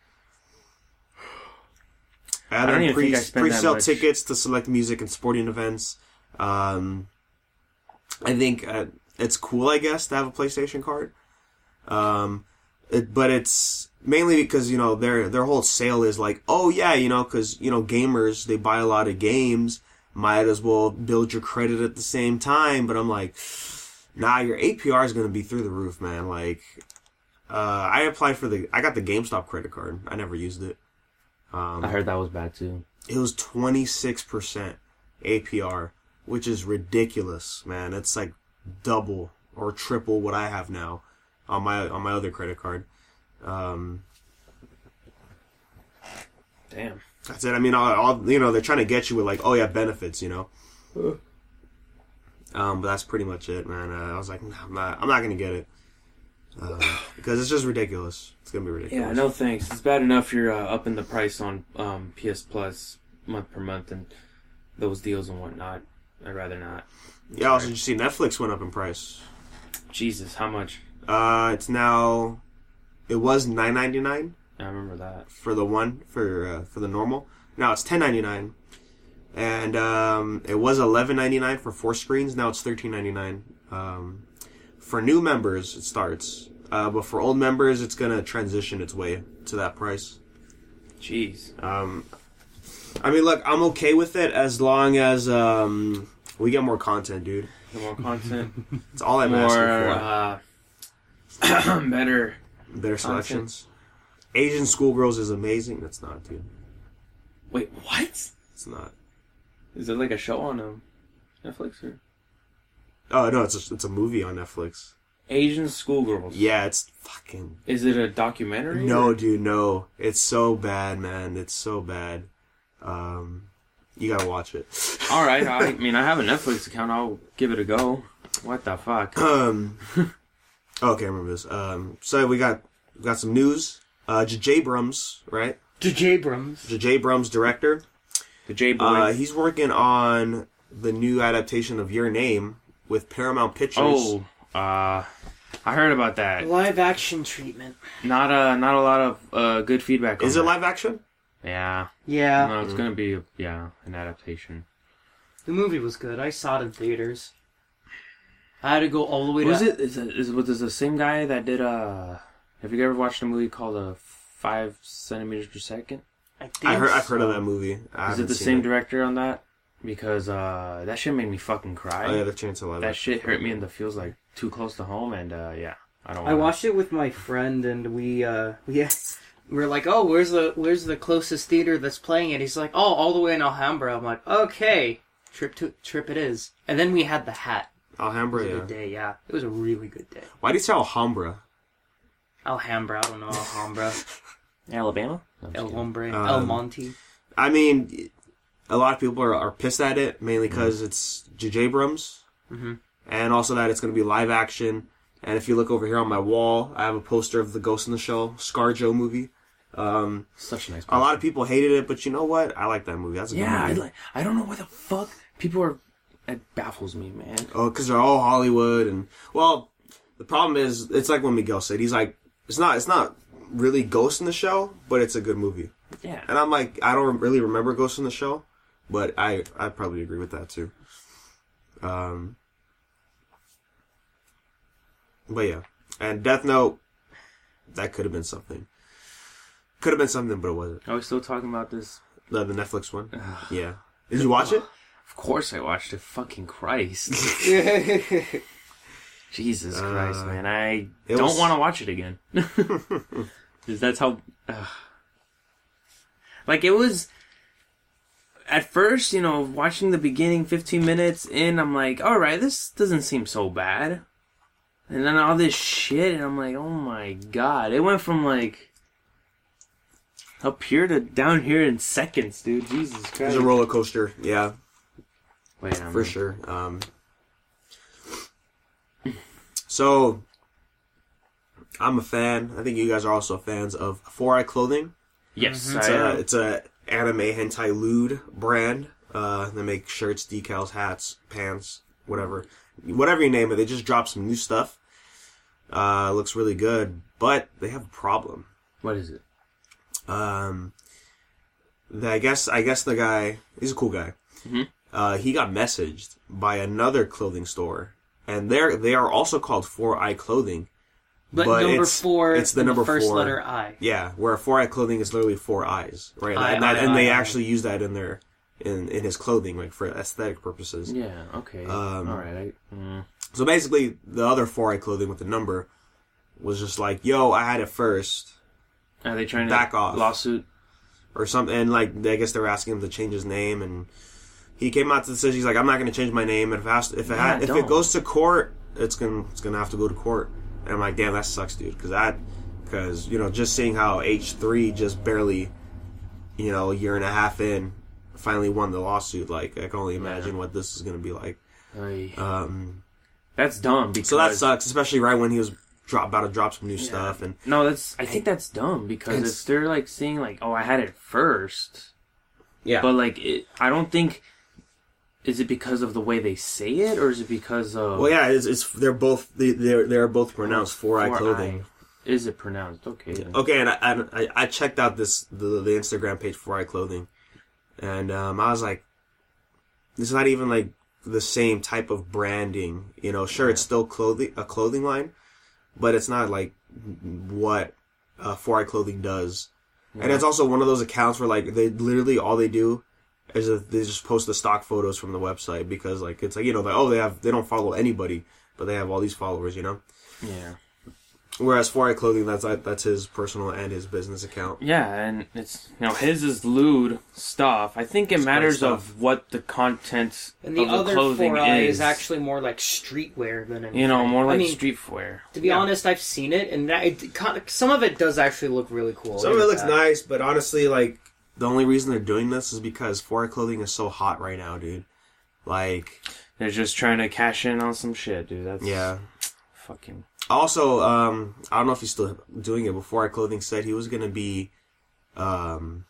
And then pre-sale tickets to select music and sporting events. I think it's cool, I guess, to have a PlayStation card. But it's mainly because, their whole sale is because, gamers, they buy a lot of games, might as well build your credit at the same time. But I'm like, nah, your APR is going to be through the roof, man. I applied I got the GameStop credit card. I never used it. I heard that was bad too. It was 26% APR, which is ridiculous, man. It's double or triple what I have now on my other credit card. Damn. That's it. I mean, all they're trying to get you with like, oh yeah, benefits, but that's pretty much it, man. I was like, nah, I'm not gonna get it because it's just ridiculous. It's gonna be ridiculous. Yeah, no thanks. It's bad enough you're upping the price on PS Plus month per month and those deals and whatnot. I'd rather not. Yeah. Also, did you see Netflix went up in price? Jesus, how much? It's now. It was $9.99. I remember that for the normal. Now it's $10.99, and it was $11.99 for 4 screens. Now it's $13.99. For new members, it starts, but for old members, it's gonna transition its way to that price. Jeez. I mean, look, I'm okay with it as long as we get more content, dude. Get more content. It's all I'm asking for. Better selections. Asian Schoolgirls is amazing. That's not, dude. Wait, what? It's not. Is it like a show on Netflix or? Oh no, it's a movie on Netflix. Asian Schoolgirls. Yeah, it's fucking. Is it a documentary? No, or? dude, no. It's so bad, man. It's so bad. You gotta watch it. All right. I mean, I have a Netflix account. I'll give it a go. What the fuck? Okay, I remember this. So we got some news. J.J. Abrams, right? J.J. Abrams. J.J. Abrams, director. The J-Boy. He's working on the new adaptation of Your Name with Paramount Pictures. Oh, I heard about that. Live action treatment. Not a lot of good feedback on Is that. it live action? Yeah. Yeah. No, it's gonna be an adaptation. The movie was good. I saw it in theaters. I had to go all the way to... Was it the same guy that did have you ever watched a movie called 5 centimeters per second? I've heard of that movie. Is it the same director on that? Because that shit made me fucking cry. Oh yeah, the chance of live. That shit hurt me in the feels like too close to home, and yeah, I watched it with my friend, and we were like, oh, where's the closest theater that's playing it? He's like, oh, all the way in Alhambra. I'm like, okay, trip it is. And then we had the hat. Alhambra, it was a good day, yeah. It was a really good day. Why do you say Alhambra? Alhambra, I don't know, Alhambra. Alabama? No, El Hombre, El Monte. I mean, a lot of people are pissed at it, mainly because it's J.J. Abrams. Mm-hmm. And also that it's going to be live action. And if you look over here on my wall, I have a poster of the Ghost in the Shell, ScarJo movie. Such a nice poster. A lot of people hated it, but you know what? I like that movie. That's a good movie. I don't know why the fuck people are... It baffles me, man. Oh, because they're all Hollywood. And well, the problem is, it's like when Miguel said, he's like, it's not really Ghost in the Shell, but it's a good movie. Yeah. And I'm like, I don't really remember Ghost in the Shell, but I probably agree with that too. But yeah. And Death Note, that could have been something. Could have been something, but it wasn't. Are we still talking about this? The Netflix one? Yeah. Did you watch it? Of course I watched it. Fucking Christ. Jesus Christ, man. I don't want to watch it again. Because that's how... Like, it was... At first, watching the beginning 15 minutes in, I'm like, alright, this doesn't seem so bad. And then all this shit, and I'm like, oh my god. It went from, like... up here to down here in seconds, dude. Jesus Christ. It was a roller coaster, yeah. Wait, for sure. So, I'm a fan. I think you guys are also fans of 4 Eye Clothing. Yes, mm-hmm. It's a anime hentai lewd brand. They make shirts, decals, hats, pants, whatever you name it. They just dropped some new stuff. Looks really good, but they have a problem. What is it? I guess the guy, he's a cool guy. Mm-hmm. He got messaged by another clothing store, and they are also called 4 Eye Clothing. But number 4, it's the number first 4, letter I. Yeah, where 4 Eye Clothing is literally 4 eyes, right? And they actually use that in his clothing, like for aesthetic purposes. Yeah. Okay. All right. So basically, the other 4 Eye Clothing with the number was just like, "Yo, I had it first." Are they trying back to off lawsuit or something? And like, I guess they were asking him to change his name, and he came out to the decision. He's like, "I'm not going to change my name. And if it goes to court, it's gonna have to go to court." And I'm like, "Damn, that sucks, dude." Because because, you know, just seeing how H3 just barely, you know, a year and a half in, finally won the lawsuit. Like, I can only imagine what this is going to be like. That's dumb. Because so that sucks, especially right when he was about to drop some new stuff. And no, I think that's dumb, because if they're like saying like, oh, I had it first. Yeah. But like, I don't think. Is it because of the way they say it, or is it because of? Well, yeah, they're both pronounced 4i clothing. Is it pronounced? Okay. Then. Okay, and I checked out the Instagram page 4i clothing, and I was like, it's not even like the same type of branding. You know, sure, it's still a clothing line, but it's not like what 4i clothing does. Yeah. And it's also one of those accounts where like they literally all they do is they just post the stock photos from the website, because like it's like, you know, like, they don't follow anybody, but they have all these followers, you know. Yeah. Whereas 4i clothing, that's his personal and his business account. Yeah, and it's, you know, his is lewd stuff. I think it matters of what the content and the of the other clothing 4i is actually more like streetwear than anything. You know, more like streetwear. To be honest, I've seen it, and some of it does actually look really cool. Some of it looks nice, but honestly, like, the only reason they're doing this is because 4i clothing is so hot right now, dude. Like, they're just trying to cash in on some shit, dude. That's fucking. Also, I don't know if he's still doing it. But 4i clothing said he was gonna be having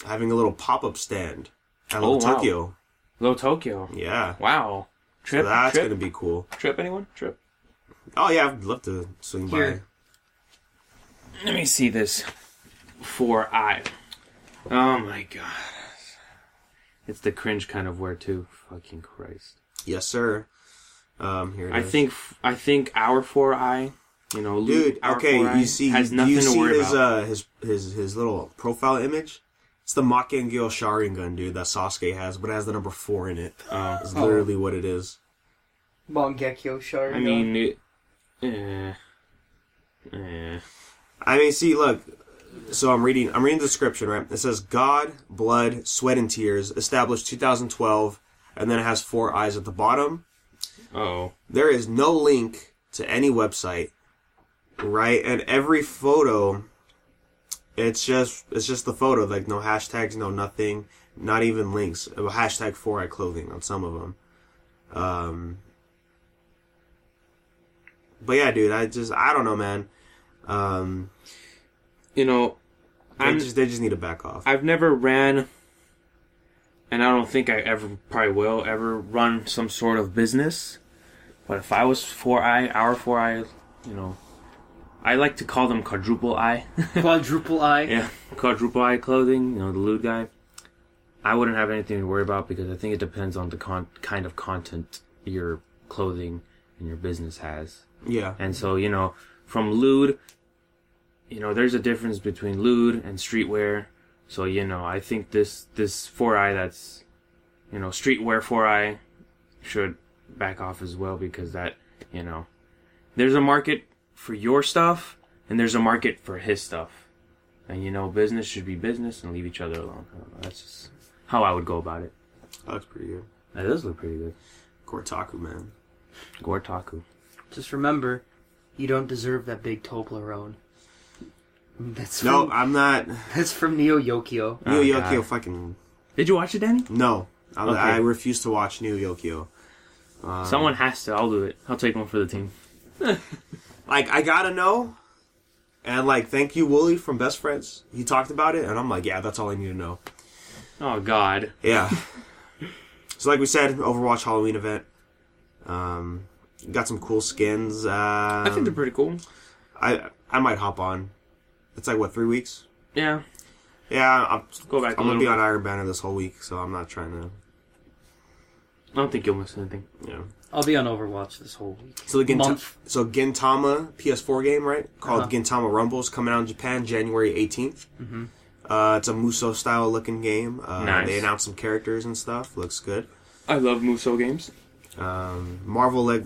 a little pop-up stand at Little Tokyo. Wow. Little Tokyo. Yeah. Wow. Trip. So that's gonna be cool. Trip, anyone? Trip. Oh yeah, I'd love to swing by. Let me see this 4i. Oh my god. It's the cringe kind of wear too. Fucking Christ. Yes, sir. Here it is. I think our 4i, you know, dude. Okay, you see, has nothing to worry about. His little profile image? It's the Makengyo Sharingan, dude, that Sasuke has, but it has the number 4 in it. It's literally what it is. Mangekyo Sharingan. I mean, I mean, see, look. So I'm reading the description, right? It says God, Blood, Sweat and Tears, established 2012, and then it has 4 eyes at the bottom. Oh. There is no link to any website, right? And every photo, it's just the photo, like no hashtags, no nothing, not even links. Hashtag 4i clothing on some of them. But yeah, dude, I don't know, man. You know, they just need to back off. I've never ran, and I don't think I probably will ever run some sort of business. But if I was 4i, our 4i, you know, I like to call them quadruple I. Quadruple I? Yeah, quadruple I clothing, you know, the lewd guy. I wouldn't have anything to worry about, because I think it depends on the kind of content your clothing and your business has. Yeah. And so, you know, from lewd, you know, there's a difference between lewd and streetwear. So, you know, I think this 4i that's, you know, streetwear 4i should back off as well, because that, you know, there's a market for your stuff and there's a market for his stuff. And, you know, business should be business and leave each other alone. I don't know, that's just how I would go about it. That looks pretty good. That does look pretty good. Gortaku, man. Gortaku. Just remember, you don't deserve that big Toblerone. I'm not. That's from Neo Yokio. Neo Yokio fucking... Did you watch it, Danny? No. I refuse to watch Neo Yokio. Someone has to. I'll do it. I'll take one for the team. Like, I gotta know. And, like, thank you, Wooly from Best Friends. He talked about it, and I'm like, yeah, that's all I need to know. Oh, God. Yeah. So, like we said, Overwatch Halloween event. Got some cool skins. I think they're pretty cool. I might hop on. It's like, what, 3 weeks? Yeah. Yeah, I'm going to be on Iron Banner this whole week, so I'm not trying to... I don't think you'll miss anything. Yeah. I'll be on Overwatch this whole week. So Gintama PS4 game, right? Called Gintama Rumbles, coming out in Japan January 18th. Mm-hmm. It's a Muso style looking game. Nice. They announced some characters and stuff. Looks good. I love Muso games. Marvel, a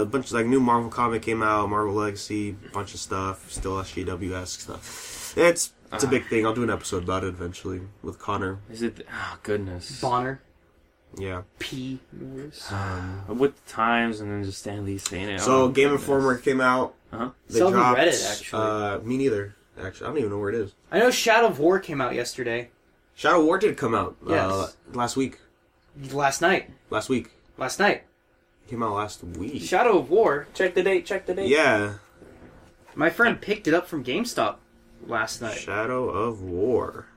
bunch of new Marvel comic came out. Marvel Legacy, bunch of stuff. Still SJW-esque stuff. It's a big thing. I'll do an episode about it eventually with Connor. Is it? Oh goodness. Bonner. Yeah. P Norris. With the times, and then just Stan Lee saying it. So Game Informer came out. Uh-huh. They Saw dropped, on Reddit, actually. Me neither. Actually, I don't even know where it is. I know Shadow of War came out yesterday. Shadow of War did come out Yes. last week. Last night. Last week. Last night. Came out last week. Shadow of War. Check the date. Yeah. My friend picked it up from GameStop last night. Shadow of War.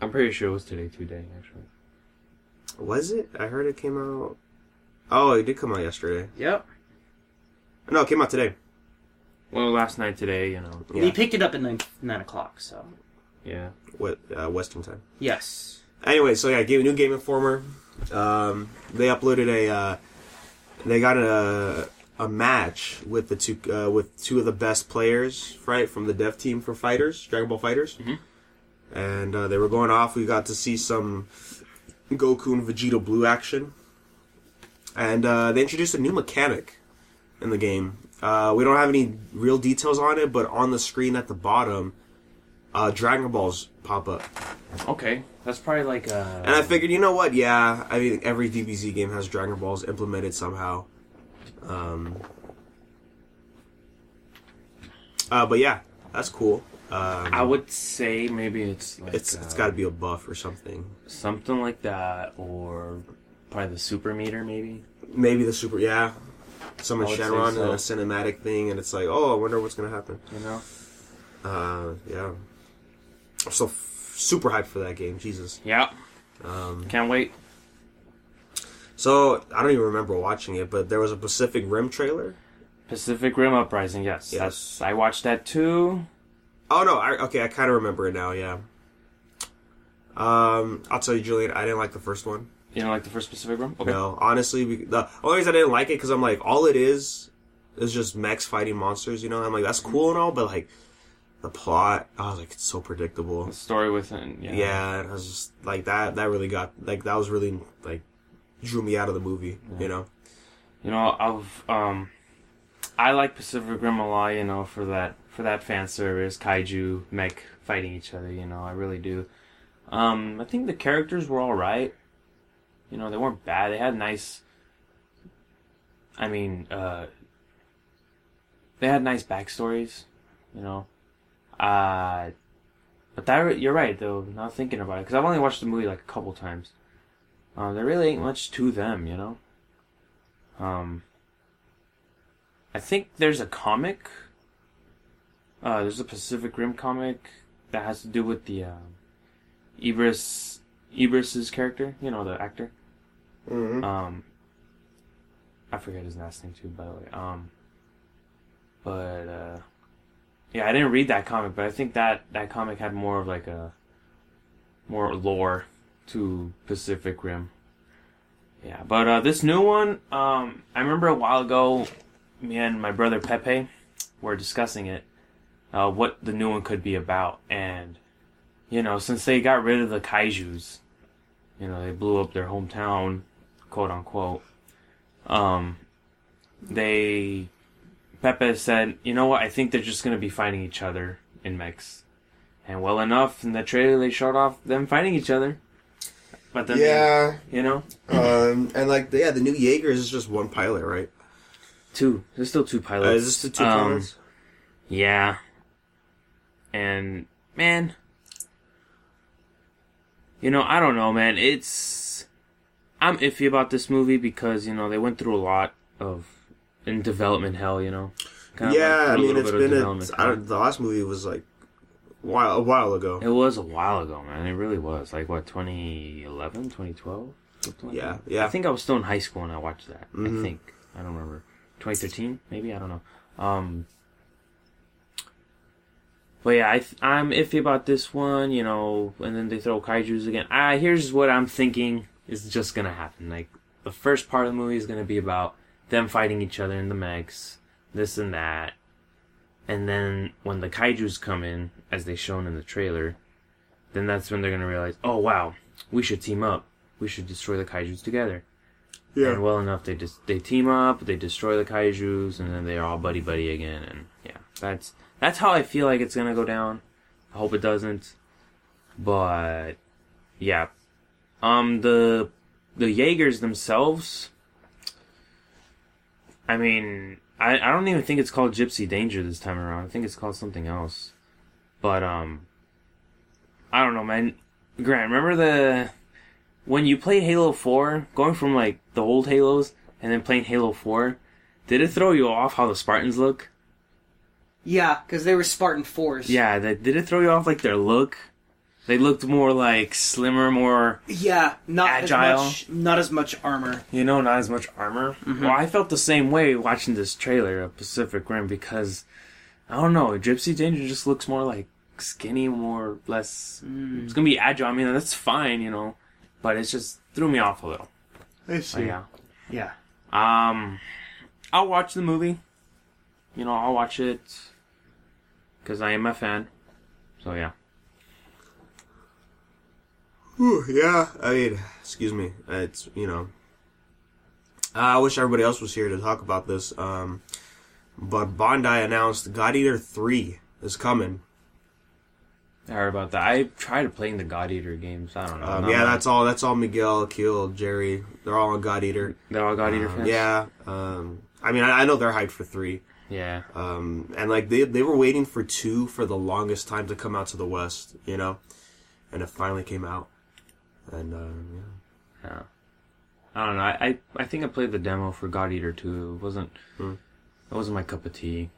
I'm pretty sure it was today, actually. Was it? I heard it came out... Oh, it did come out yesterday. Yep. No, it came out today. Well, last night, today, you know. Yeah. He picked it up at 9 o'clock, so... Yeah. What, Western time. Yes. Anyway, so yeah, new Game Informer. They uploaded they got a match with the two of the best players, right, from the dev team for Fighters, Dragon Ball Fighters. Mm-hmm. And they were going off. We got to see some Goku and Vegeta Blue action. And they introduced a new mechanic in the game. We don't have any real details on it, but on the screen at the bottom, Dragon Balls pop up. Okay. That's probably like a... And I figured, you know what? Yeah, I mean, every DBZ game has Dragon Balls implemented somehow. But yeah, that's cool. I would say maybe it's like... It's got to be a buff or something. Something like that, or probably the Super Meter, maybe? Maybe the Super... Yeah. Summon I would say Shenron so. and a cinematic thing, and it's like, oh, I wonder what's going to happen. You know? Yeah. I'm so super hyped for that game. Jesus. Yeah. Can't wait. So, I don't even remember watching it, but there was a Pacific Rim trailer. Pacific Rim Uprising, yes. Yes. I watched that too. Oh, no. I kind of remember it now, yeah. I'll tell you, Julian, I didn't like the first one. You don't like the first Pacific Rim? Okay. No, honestly, the only reason I didn't like it, because I'm like, all it is just mechs fighting monsters, you know? I'm like, that's cool and all, but like, the plot, I was like, it's so predictable. The story within, yeah. Yeah, I was just, like, that really got, like, that was really, like, drew me out of the movie, you know? You know, I like Pacific Rim a lot, you know, for that fan service, kaiju, mech fighting each other, you know, I really do. I think the characters were alright. You know, they weren't bad. They had nice... I mean, they had nice backstories, you know. But that, you're right, though, not thinking about it. Because I've only watched the movie like a couple times. There really ain't much to them, you know. I think there's a comic. There's a Pacific Rim comic that has to do with the Ibris's character, you know, the actor. Mm-hmm. I forget his last name too, by the way. Yeah, I didn't read that comic, but I think that comic had more of like more lore to Pacific Rim. Yeah, but this new one, I remember a while ago, me and my brother Pepe were discussing it, what the new one could be about, and you know, since they got rid of the kaijus, you know, they blew up their hometown, quote unquote. Pepe said, you know what, I think they're just going to be fighting each other in mechs. And well enough, in the trailer they showed off them fighting each other. But then, yeah. you know? And like, the new Jaegers is just one pilot, right? Two. There's still two pilots. Is this the two pilots? Yeah. And, man, you know, I don't know, man. I'm iffy about this movie because, you know, they went through a lot in development hell, you know? Yeah, I mean, it's been the last movie was like a while ago. It was a while ago, man. It really was. Like, what, 2011, 2012? Yeah. I think I was still in high school when I watched that. Mm-hmm. I think. I don't remember. 2013, maybe? I don't know. But yeah, I'm iffy about this one, you know, and then they throw kaijus again. Here's what I'm thinking is just gonna happen. Like, the first part of the movie is gonna be about them fighting each other in the mechs, this and that. And then when the kaijus come in, as they shown in the trailer, then that's when they're gonna realize, oh wow, we should team up. We should destroy the kaijus together. Yeah. And well enough, they team up, they destroy the kaijus, and then they're all buddy-buddy again. And yeah, that's how I feel like it's gonna go down. I hope it doesn't. But Yeah. The Jaegers themselves, I mean, I don't even think it's called Gypsy Danger this time around. I think it's called something else. But, I don't know, man. Grant, remember when you played Halo 4, going from, like, the old Halos, and then playing Halo 4, did it throw you off how the Spartans look? Yeah, because they were Spartan 4s. Yeah, did it throw you off, like, their look? They looked more, like, slimmer, more not agile. Not as much armor. You know, not as much armor. Mm-hmm. Well, I felt the same way watching this trailer of Pacific Rim because, I don't know, Gypsy Danger just looks more, like, skinny, more, less... It's gonna be agile. I mean, that's fine, you know, but it just threw me off a little. I see. Yeah. I'll watch the movie. You know, I'll watch it because I am a fan. So, yeah. Whew, yeah, I mean, excuse me. It's, you know, I wish everybody else was here to talk about this. But Bandai announced God Eater 3 is coming. I heard about that. I tried playing the God Eater games. I don't know. Yeah, that's all Miguel, Akil, Jerry. They're all on God Eater. They're all God Eater fans? Yeah. I mean, I know they're hyped for 3. Yeah. And, like, they were waiting for 2 for the longest time to come out to the West, you know? And it finally came out. And, yeah. I don't know. I think I played the demo for God Eater 2. It wasn't my cup of tea.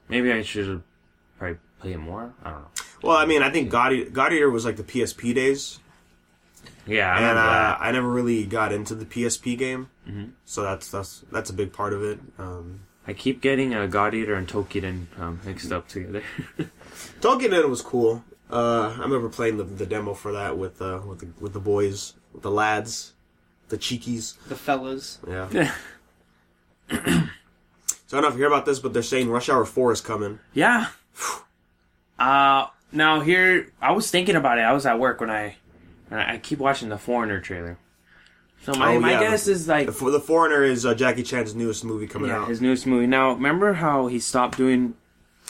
Maybe I should probably play it more. I don't know. Well, I mean, I think God Eater was like the PSP days. Yeah, and I never really got into the PSP game. Mm-hmm. So that's a big part of it. I keep getting God Eater and Tokiden mixed up together. Tokiden was cool. I remember playing the demo for that with the boys, with the lads, the cheekies, the fellas. Yeah. So I don't know if you hear about this, but they're saying Rush Hour 4 is coming. Yeah. Now here, I was thinking about it. I was at work when I keep watching the Foreigner trailer. So my guess is like the Foreigner is Jackie Chan's newest movie coming out. Yeah, his newest movie. Now remember how he stopped doing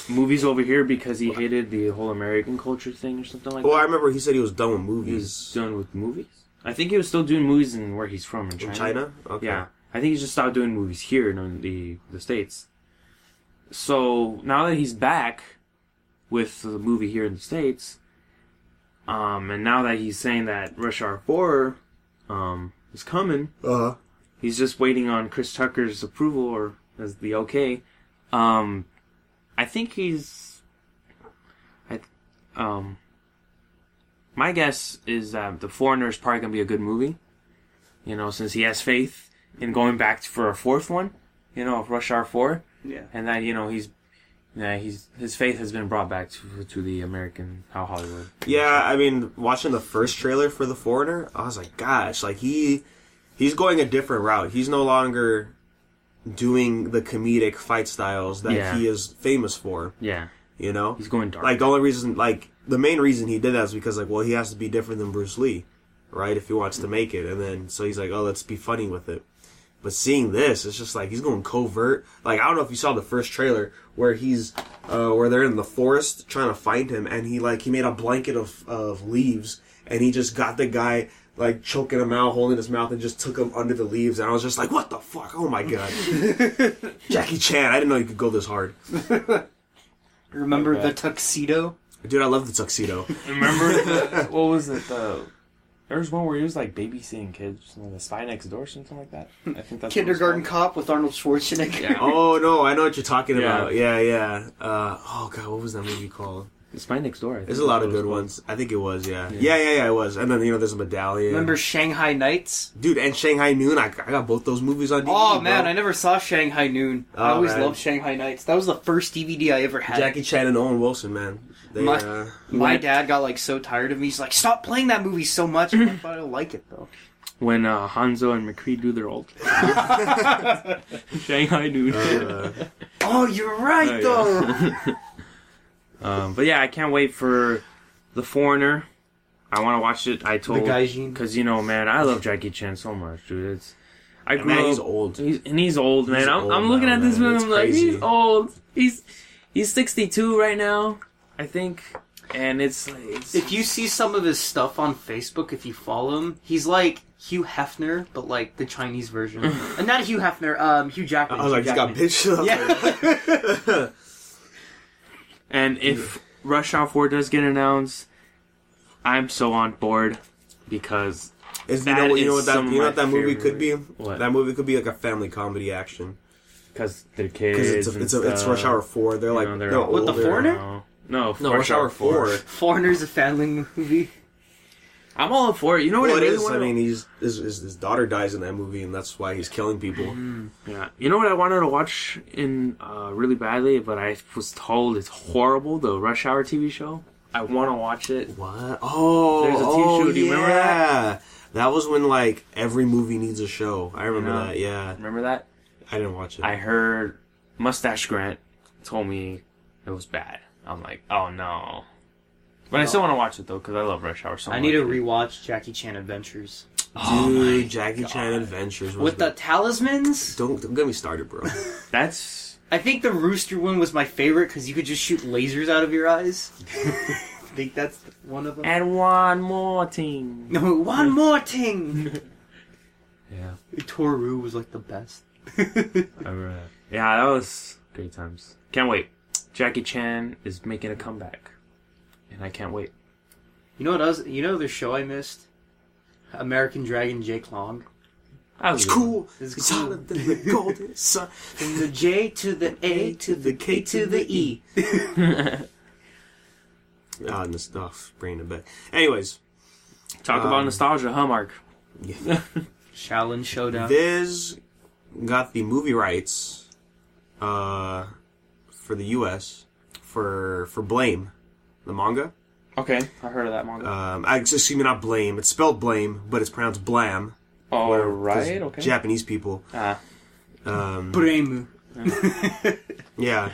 movies over here because he hated the whole American culture thing or something like that? Well, I remember he said he was done with movies. He was done with movies? I think he was still doing movies in where he's from, in China. In China? Okay. Yeah. I think he just stopped doing movies here in the States. So, now that he's back with the movie here in the States, and now that he's saying that Rush Hour 4 is coming, he's just waiting on Chris Tucker's approval or as the okay. I think my guess is that The Foreigner is probably going to be a good movie. You know, since he has faith in going back for a fourth one, you know, of Rush Hour 4. Yeah. And that, you know, his faith has been brought back to the American, Hollywood. Yeah, I mean, watching the first trailer for The Foreigner, I was like, gosh, like he's going a different route. He's no longer doing the comedic fight styles that he is famous for. Yeah. You know? He's going dark. Like, the main reason he did that is because, like, well, he has to be different than Bruce Lee, right? If he wants to make it. And then, so he's like, oh, let's be funny with it. But seeing this, it's just like, he's going covert. Like, I don't know if you saw the first trailer where where they're in the forest trying to find him, and he made a blanket of leaves, and he just got the guy, like, choking him out, holding his mouth, and just took him under the leaves. And I was just like, what the fuck? Oh my god. Jackie Chan, I didn't know you could go this hard. Remember the tuxedo? Dude, I love the tuxedo. Remember, what was it? There was one where he was like babysitting kids, like The Spy Next Door, something like that. I think that's Kindergarten Cop with Arnold Schwarzenegger. Yeah. Oh no, I know what you're talking about. Yeah. Oh god, what was that movie called? The Spy Next Door. There's a lot of good ones. I think it was, yeah. Yeah, it was. And then, you know, there's a medallion. Remember Shanghai Nights? Dude, and Shanghai Noon. I got both those movies on DVD. Oh, man, I never saw Shanghai Noon. Oh, I always man. loved Shanghai Nights. That was the first DVD I ever had. Jackie Chan and Owen Wilson, man. My dad got, like, so tired of me. He's like, stop playing that movie so much. I'm like, but I like it, though. When Hanzo and McCree do their old Shanghai Noon. Oh, you're right, though. But yeah, I can't wait for The Foreigner. I want to watch it. I told because you know, man, I love Jackie Chan so much, dude. I grew up. He's old. He's old, man. I'm looking at this man. I'm like, he's old. He's 62 right now, I think. And it's if you see some of his stuff on Facebook, if you follow him, he's like Hugh Hefner, but like the Chinese version. And not Hugh Hefner, Hugh Jackman. I was like, he's got bitches. Yeah. And if Rush Hour 4 does get announced, I'm so on board because you know what that movie could be? What? That movie could be like a family comedy action. Because they're kids. Because it's Rush Hour 4. They're like, they're no, what, the older. Foreigner? No, Rush Hour 4. Foreigner's a family movie. I'm all for it. You know what Well, I really is. want? I mean, his daughter dies in that movie, and that's why he's killing people. Yeah. You know what I wanted to watch in really badly, but I was told it's horrible. The Rush Hour TV show. I want to watch it. What? Oh, there's a TV show. Do you remember that? That was when like every movie needs a show. I remember that. Yeah. Remember that? I didn't watch it. I heard Mustache Grant told me it was bad. I'm like, oh no. But I still want to watch it though because I love Rush Hour so much. I need to rewatch Jackie Chan Adventures. Dude, Jackie Chan Adventures with the talismans. Don't get me started, bro. That's. I think the rooster one was my favorite because you could just shoot lasers out of your eyes. I think that's one of them. And one more thing. No, one more thing. Yeah. Toru was like the best. I remember that. Yeah, that was great times. Can't wait. Jackie Chan is making a comeback. And I can't wait. You know what else? You know the show I missed? American Dragon Jake Long. That was It's cool. It's Solid than the golden sun. From the J to the A to the K to the E. And the stuff, bringing it back. Anyways. Talk about nostalgia, huh, Mark? Yeah. Shaolin Showdown. Viz got the movie rights for the U.S. for Blame, the manga. Okay, I heard of that manga. Excuse me, not Blame. It's spelled Blame, but it's pronounced Blam. Oh, right, okay. Japanese people. Bremu. Yeah.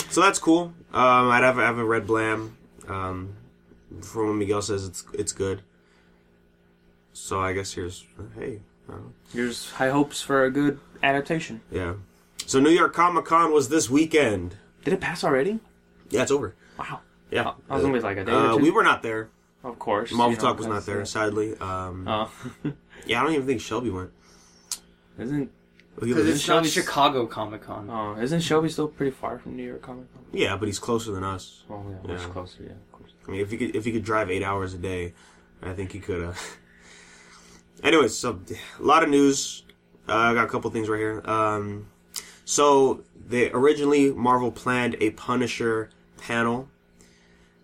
So that's cool. I haven't read Blam. From what Miguel says, it's good. So I guess here's High hopes for a good adaptation. Yeah. So New York Comic Con was this weekend. Did it pass already? Yeah, it's over. Wow. Yeah. I was only like a day or two. We were not there. Of course. Marvel Talk was not there, sadly. Yeah, I don't even think Shelby went. Isn't... Because it's not Chicago Comic Con. Oh, isn't Shelby still pretty far from New York Comic Con? Yeah, but he's closer than us. Oh, yeah, much closer, yeah, of course. I mean, if he could drive 8 hours a day, I think he could. Anyways, so a lot of news. I got a couple things right here. So originally Marvel planned a Punisher panel,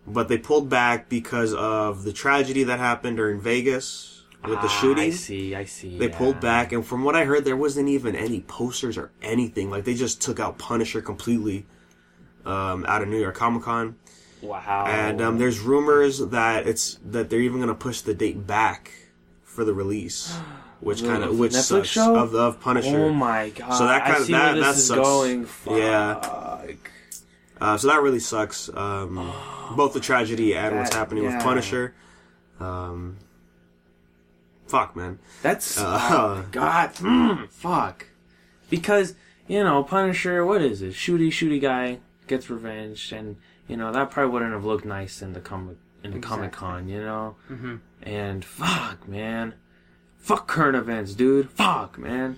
but they pulled back because of the tragedy that happened during Vegas with the shooting. I see. They pulled back, and from what I heard, there wasn't even any posters or anything. Like, they just took out Punisher completely out of New York Comic Con. Wow. And there's rumors that they're even going to push the date back for the release, which Netflix sucks show? of Punisher. Oh my god! So that kind of that is sucks. Going. Fuck. Yeah. So that really sucks. Both the tragedy and what's happening with Punisher. Fuck, man. That's God. Fuck. Because Punisher. What is it? Shooty guy gets revenge, and that probably wouldn't have looked nice in the Comic Con. Mm-hmm. And fuck, man. Fuck current events, dude. Fuck, man.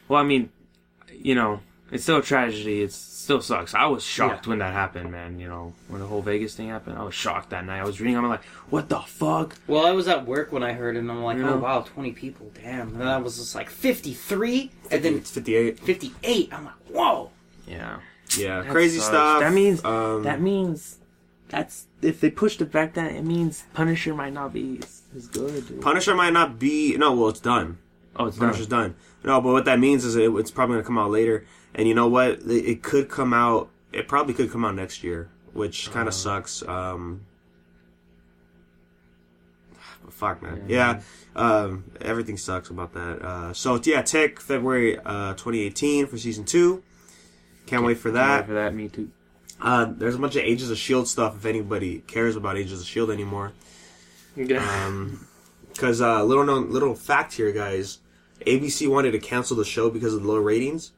Well, I mean, it's still a tragedy. It still sucks. I was shocked when that happened, man. When the whole Vegas thing happened, I was shocked that night. I was reading, I'm like, what the fuck? Well, I was at work when I heard it, and I'm like, oh, wow, 20 people, damn. And then I was just like, 53? And then it's 58. 58. I'm like, whoa. Yeah. Yeah, crazy stuff. That means that's if they pushed it back, that it means Punisher might not be as good. Dude. Punisher might not be. No, well, it's done. Oh, it's Punisher's done. No, but what that means is it's probably going to come out later. And you know what? It could come out. It probably could come out next year, which kind of sucks. Fuck, man. Yeah. Everything sucks about that. So yeah, Tick February 2018 for season 2. Can't wait for that. Can't wait for that. Me too. There's a bunch of Agents of S.H.I.E.L.D. stuff if anybody cares about Agents of S.H.I.E.L.D. anymore. Because little fact here, guys. ABC wanted to cancel the show because of the low ratings,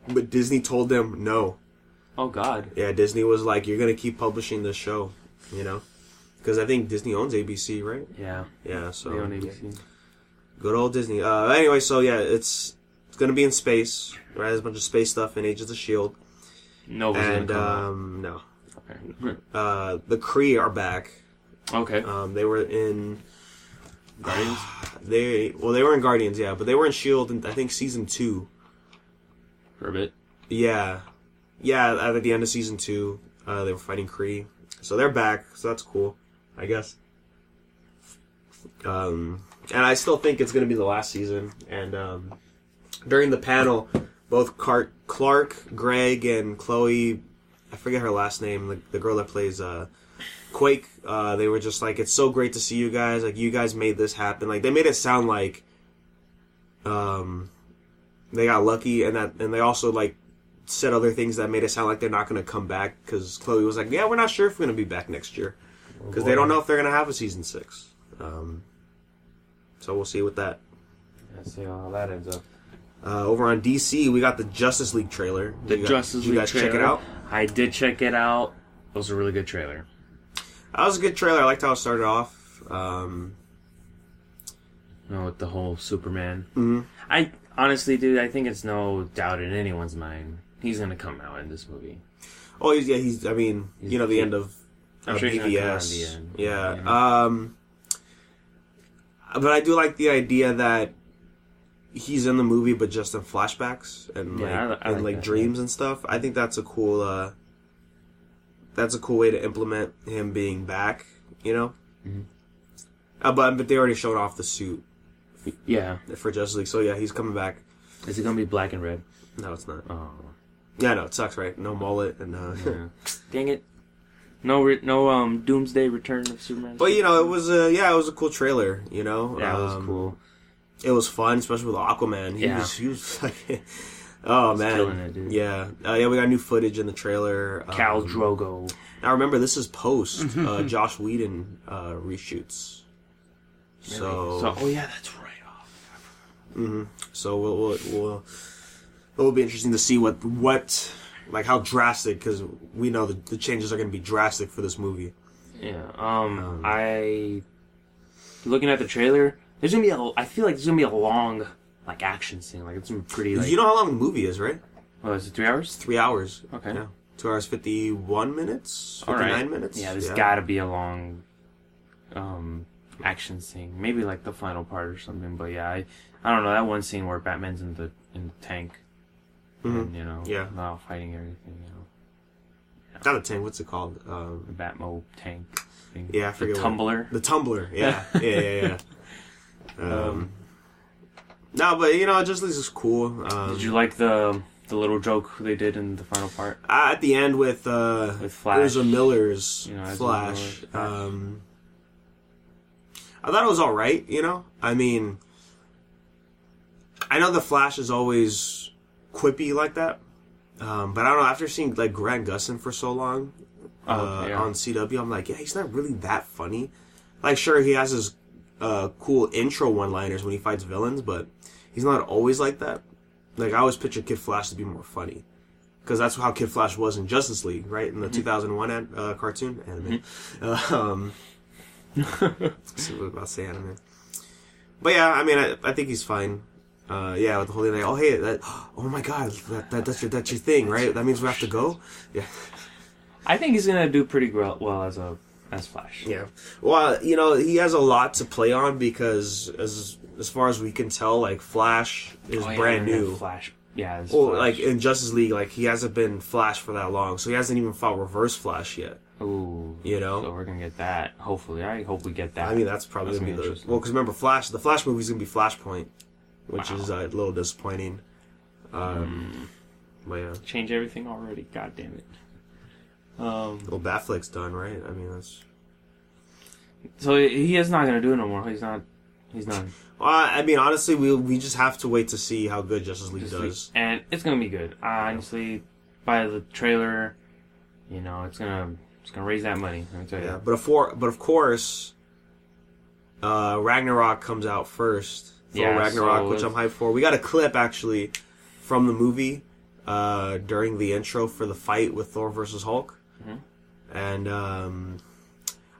but Disney told them no. Oh, God. Yeah, Disney was like, you're going to keep publishing this show, you know? Because I think Disney owns ABC, right? Yeah. Yeah, so... They own ABC. Yeah. Good old Disney. Anyway, so yeah, it's going to be in space, right? There's a bunch of space stuff in Agents of S.H.I.E.L.D. Nova's And, gonna come no. out. The Kree are back. Okay. They were in... Guardians? They were in Guardians, yeah, but they were in S.H.I.E.L.D. in, I think, Season 2. For a bit. Yeah. Yeah, at the end of Season 2, they were fighting Kree. So they're back, so that's cool, I guess. And I still think it's going to be the last season. And during the panel, both Clark, Greg, and Chloe, I forget her last name, the girl that plays Quake, they were just like, it's so great to see you guys. Like, you guys made this happen. Like, they made it sound like they got lucky, and they also, like, said other things that made it sound like they're not going to come back, because Chloe was like, yeah, we're not sure if we're going to be back next year. Because they don't know if they're going to have a Season 6. So we'll see with that. Let's see how that ends up. Over on DC, we got the Justice League trailer. Did you guys check it out? I did check it out. It was a really good trailer. That was a good trailer. I liked how it started off. With the whole Superman. Mm-hmm. I honestly, dude, I think it's no doubt in anyone's mind he's gonna come out in this movie. Oh, he's. I mean, He's the end of I'm sure he's gonna come out in BVS. the end. Yeah. But I do like the idea that he's in the movie, but just in flashbacks and I like that, dreams and stuff. I think that's a cool. That's a cool way to implement him being back. You know. Mm-hmm. But they already showed off the suit. Yeah. For Justice League, so yeah, he's coming back. Is it gonna be black and red? No, it's not. Oh. Yeah, no, it sucks, right? No mullet and. Yeah. Dang it. No Doomsday Return of Superman. But it was a cool trailer. Yeah, it was cool. It was fun, especially with Aquaman. He was like, oh man, killing it, dude. Yeah, we got new footage in the trailer. Khal Drogo. Now remember, this is post Josh Whedon reshoots. Really? So oh yeah, that's right. So it'll be interesting to see what like how drastic, because we know the changes are going to be drastic for this movie. Yeah. I looking at the trailer. There's gonna be I feel like there's gonna be a long like action scene. Like it's gonna be pretty. Like, you know how long the movie is, right? Oh, is it 3 hours? 3 hours. Okay. Yeah. 2 hours 51 minutes. 59 minutes. Yeah, there's gotta be a long action scene. Maybe like the final part or something. But yeah, I don't know, that one scene where Batman's in the tank. Mm-hmm. And, while fighting everything, Not a tank, what's it called? The Batmo tank thing. Yeah, I forget the tumbler. The tumbler, yeah. yeah. No, but Justice League is cool. Did you like the little joke they did in the final part? At the end with Flash. Ezra Miller's Flash. I thought it was alright, I mean, I know the Flash is always quippy like that, but I don't know, after seeing like Grant Gustin for so long on CW, I'm like, yeah, he's not really that funny. Like, sure, he has his cool intro one-liners when he fights villains, but he's not always like that. Like, I always picture Kid Flash to be more funny, because that's how Kid Flash was in Justice League, right? In the 2001 cartoon anime. See what about say anime. But yeah, I mean, I think he's fine. With the whole thing, like, oh hey, oh my god, that's your thing, right? That means we have to go. Yeah, I think he's gonna do pretty well as Flash. Yeah, well, he has a lot to play on, because as far as we can tell, like, Flash is brand new. Flash, yeah. Well, Flash. like in Justice League, like he hasn't been Flash for that long, so he hasn't even fought Reverse Flash yet. Ooh, so we're gonna get that. Hopefully, I hope we get that. I mean, that's probably gonna be because remember, the Flash movie is gonna be Flashpoint, which is a little disappointing. But yeah, change everything already. God damn it. Well, Batfleck's done, right? I mean, that's. So he is not gonna do it no more. He's not. Well, I mean, honestly, we just have to wait to see how good Justice League does, and it's gonna be good. Honestly, by the trailer, it's gonna raise that money. Let me tell you. Yeah, but of course, Ragnarok comes out first. Ragnarok, which I'm hyped for. We got a clip actually from the movie during the intro for the fight with Thor versus Hulk. Mm-hmm. And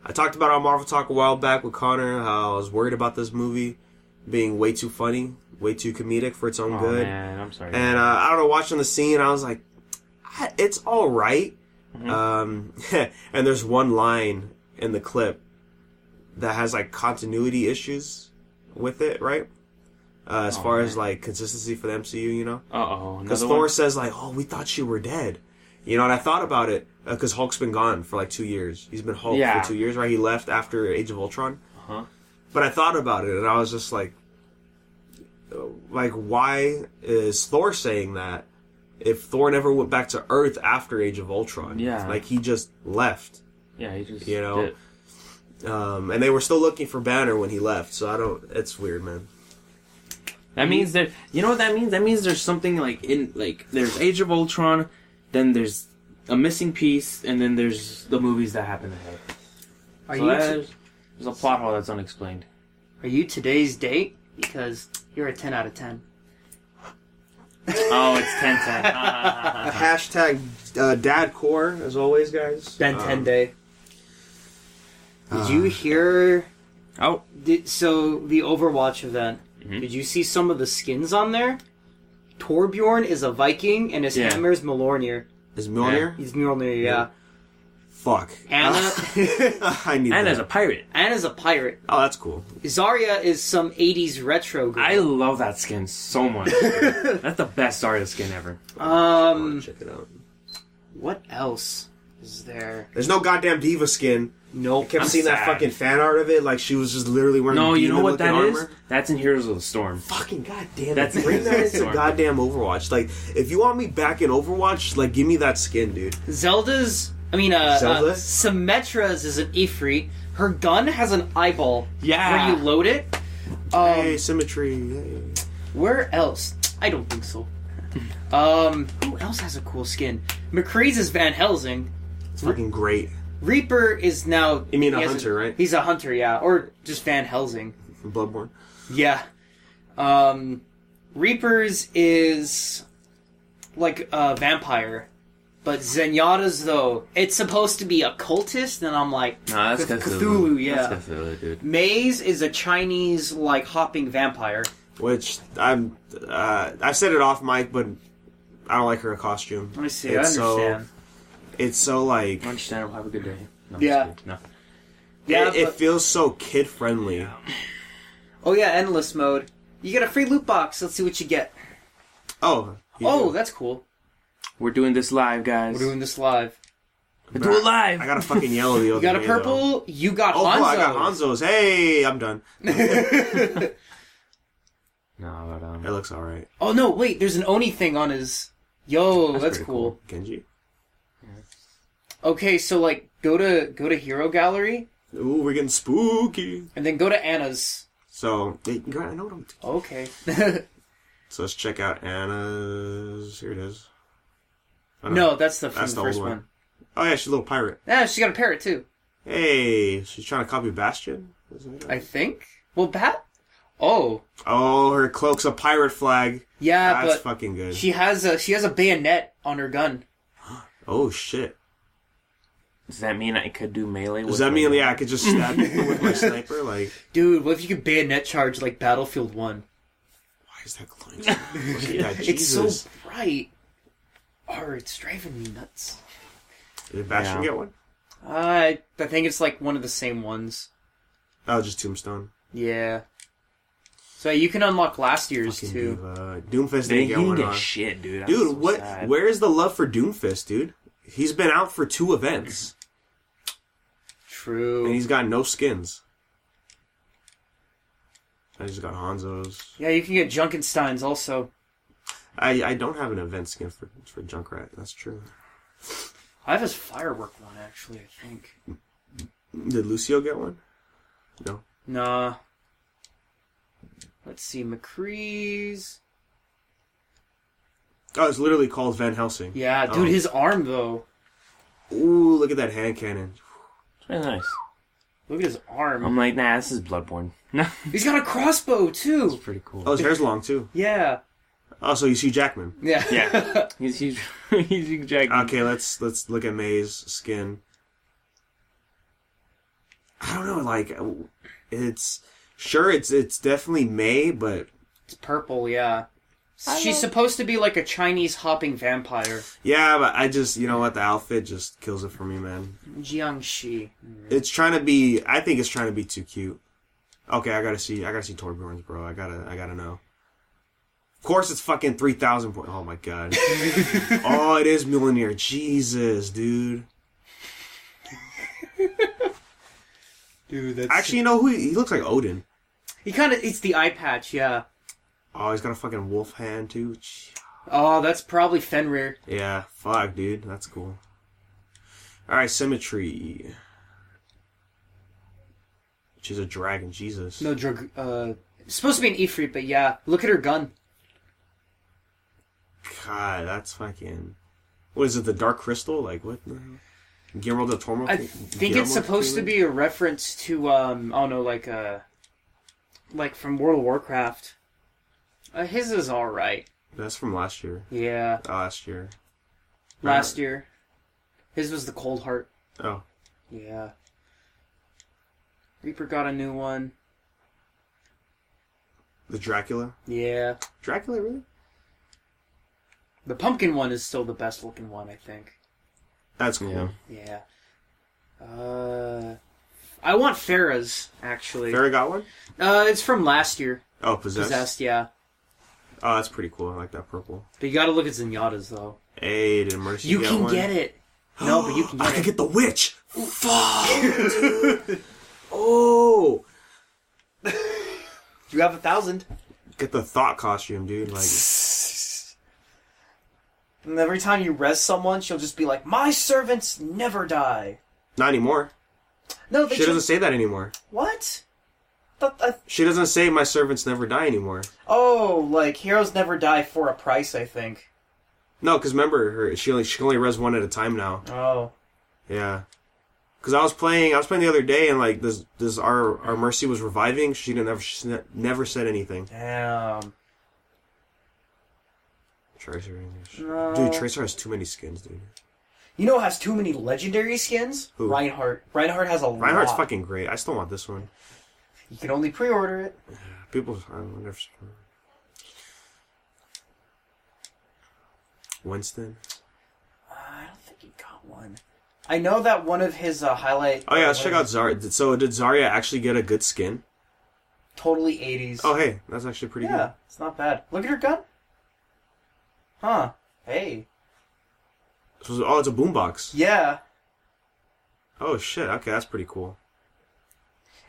I talked about it on Marvel Talk a while back with Connor, how I was worried about this movie being way too funny, way too comedic for its own good. Man, I'm sorry. And I don't know, watching the scene, I was like, it's all right. Mm-hmm. And there's one line in the clip that has like continuity issues with it, right? As far as like consistency for the MCU, you know? Because Thor says like, "Oh, we thought you were dead," you know. And I thought about it because Hulk's been gone for like 2 years. He's been Hulk for 2 years, right? He left after Age of Ultron. But I thought about it, and I was just like, why is Thor saying that? If Thor never went back to Earth after Age of Ultron, like he just left. Yeah, he just did. And they were still looking for Banner when he left, so I don't. It's weird, man. That means that you know what that means. That means there's something like in like there's Age of Ultron, then there's a missing piece, and then there's the movies that happen ahead. There's a plot hole that's unexplained. Are you today's date? Because you're a 10 out of 10. Oh, it's 10/10. Hashtag dadcore, as always, guys. Ben 10 day. Did you hear... Oh. So, the Overwatch event. Mm-hmm. Did you see some of the skins on there? Torbjorn is a Viking, and his hammer is Mjolnir. Is Mjolnir? He's Mjolnir, yeah. Fuck. Anna... I need Anna's that. a pirate. Anna's a pirate. Oh, that's cool. Zarya is some 80s retro girl. I love that skin so much. That's the best Zarya skin ever. Check it out. What else is there? There's no goddamn Diva skin. Nope. I kept I'm seeing that sad. fucking fan art of it, like she was just literally wearing No, you know what that armor. is? That's in Heroes of the Storm. Fucking goddamn That's it. Bring that into Storm. goddamn Overwatch. Like, if you want me back in Overwatch, like, give me that skin, dude. Zelda's... Zelda? Symmetra's is an Ifrit. Her gun has an eyeball. Yeah. Where you load it. Hey, symmetry. Hey. Where else? I don't think so. Who else has a cool skin? McCree's is Van Helsing. It's fucking great. Reaper is now... You mean a hunter, right? He's a hunter, yeah. Or just Van Helsing. From Bloodborne. Yeah. Reaper's is like a vampire. But Zenyatta's, though, it's supposed to be a cultist, and I'm like... No, that's Cthulhu, yeah. That's Cthulhu, dude. Maze is a Chinese, like, hopping vampire. Which, I said it off mic, but I don't like her costume. I see, I understand. It's so, like... Understandable, have a good day. No, Yeah. No. Yeah, it feels so kid-friendly. Oh, yeah, endless mode. You get a free loot box. Let's see what you get. Oh. That's cool. We're doing this live, guys. We're doing this live. Do it live! I got a fucking yellow the other You got a day, purple, though. you got Oh, Hanzo's. cool, I got Hanzo's. Hey, I'm done. No, but, It looks alright. Oh, no, wait, there's an Oni thing on his... Yo, that's pretty cool. Genji? Okay, so, like, go to Hero Gallery, Ooh, we're getting spooky. and then go to Anna's. So, I know what I'm... Okay. So let's check out Anna's... Here it is. Oh, no, that's the That's the first old one. Oh yeah, she's a little pirate. Yeah, she got a parrot, too. Hey, she's trying to copy Bastion? I think? Well, Oh. Oh, her cloak's a pirate flag. Yeah, That's but fucking good. she has a bayonet on her gun. Oh shit. does that mean I could do melee with Does that my mean, gun? I could just stab people with my sniper? Like, Dude, what if you could bayonet charge like Battlefield 1? why is that glowing so much? Look at that, It's so Jesus. bright. Oh, it's driving me nuts. Did Bastion Yeah. get one? I think it's like one of the same ones. Oh, just Tombstone. Yeah. So you can unlock last year's Fucking too. Doomfist They didn't get didn't one get on. shit, dude. I'm Dude, so what? sad. Where is the love for Doomfist, dude? He's been out for 2 events, and True. he's got no skins. I just got Hanzo's. Yeah, you can get Junkenstein's also. I don't have an event skin for Junkrat. That's true. I have his firework one actually. I think. Did Lucio get one? No. Nah. Let's see, McCree's. Oh, it's literally called Van Helsing. Yeah, dude, his arm though. Ooh, look at that hand cannon. It's really nice. Look at his arm. I'm like, nah, this is Bloodborne. No, He's got a crossbow too. it's pretty cool. Oh, his hair's long too. Yeah. Oh, so you see Jackman. Yeah. Yeah. He's Hugh Jackman. Okay, let's look at May's skin. I don't know, like, it's definitely May, but It's purple, yeah. She's supposed to be like a Chinese hopping vampire. yeah, but I just, you know what, the outfit just kills it for me, man. Jiangxi. It's trying to be, I think it's trying to be too cute. Okay, I gotta see Torbjorn's, bro. I gotta know. Of course, it's fucking 3,000 points. Oh my god. Oh, it is Mjolnir. Jesus, dude. Dude, that's... Actually, you know who he looks like? Odin. It's the eye patch, yeah. Oh, he's got a fucking wolf hand too. Oh, that's probably Fenrir. Yeah, fuck, dude. That's cool. Alright, symmetry. She's a dragon, Jesus. No, it's supposed to be an Ifrit, but yeah. Look at her gun. God, that's fucking... What is it, the Dark Crystal? Like, what the hell? Guillermo del Toro? I think it's supposed to be a reference to, like from World of Warcraft. His is alright. That's from last year. Yeah. Last year. Last year. His was the Cold Heart. Oh. Yeah. Reaper got a new one. The Dracula? Yeah. Dracula, really? The pumpkin one is still the best looking one, I think. That's cool. Yeah. I want Farah's, actually. Farah got one? It's from last year. Oh, Possessed? Yeah. Oh, that's pretty cool. I like that purple. But you gotta look at Zenyatta's, though. Hey, did Mercy You get can one? get it. No, but you can get I it. can get the witch! Fuck! Dude. Oh! You have 1,000. Get the thought costume, dude. Like, And every time you res someone, she'll just be like, "My servants never die." not anymore. No, they She doesn't say that anymore. What? She doesn't say my servants never die anymore. Oh, like heroes never die for a price, I think. No, because remember, she can only res one at a time now. Oh. Yeah. Because I was playing the other day, and like our Mercy was reviving. She never said anything. Damn. Tracer. No. Dude, Tracer has too many skins, dude. You know who has too many legendary skins? Who? Reinhardt. Reinhardt has a lot. Reinhardt's fucking great. I still want this one. You can only pre-order it. People, I never. Winston. I don't think he got one. I know that one of his highlight... Oh yeah, let's check out Zarya. So did Zarya actually get a good skin? Totally 80s. Oh hey, that's actually pretty good. Yeah, it's not bad. Look at her gun. Huh. Hey. So, it's a boombox. Yeah. Oh shit, okay, that's pretty cool.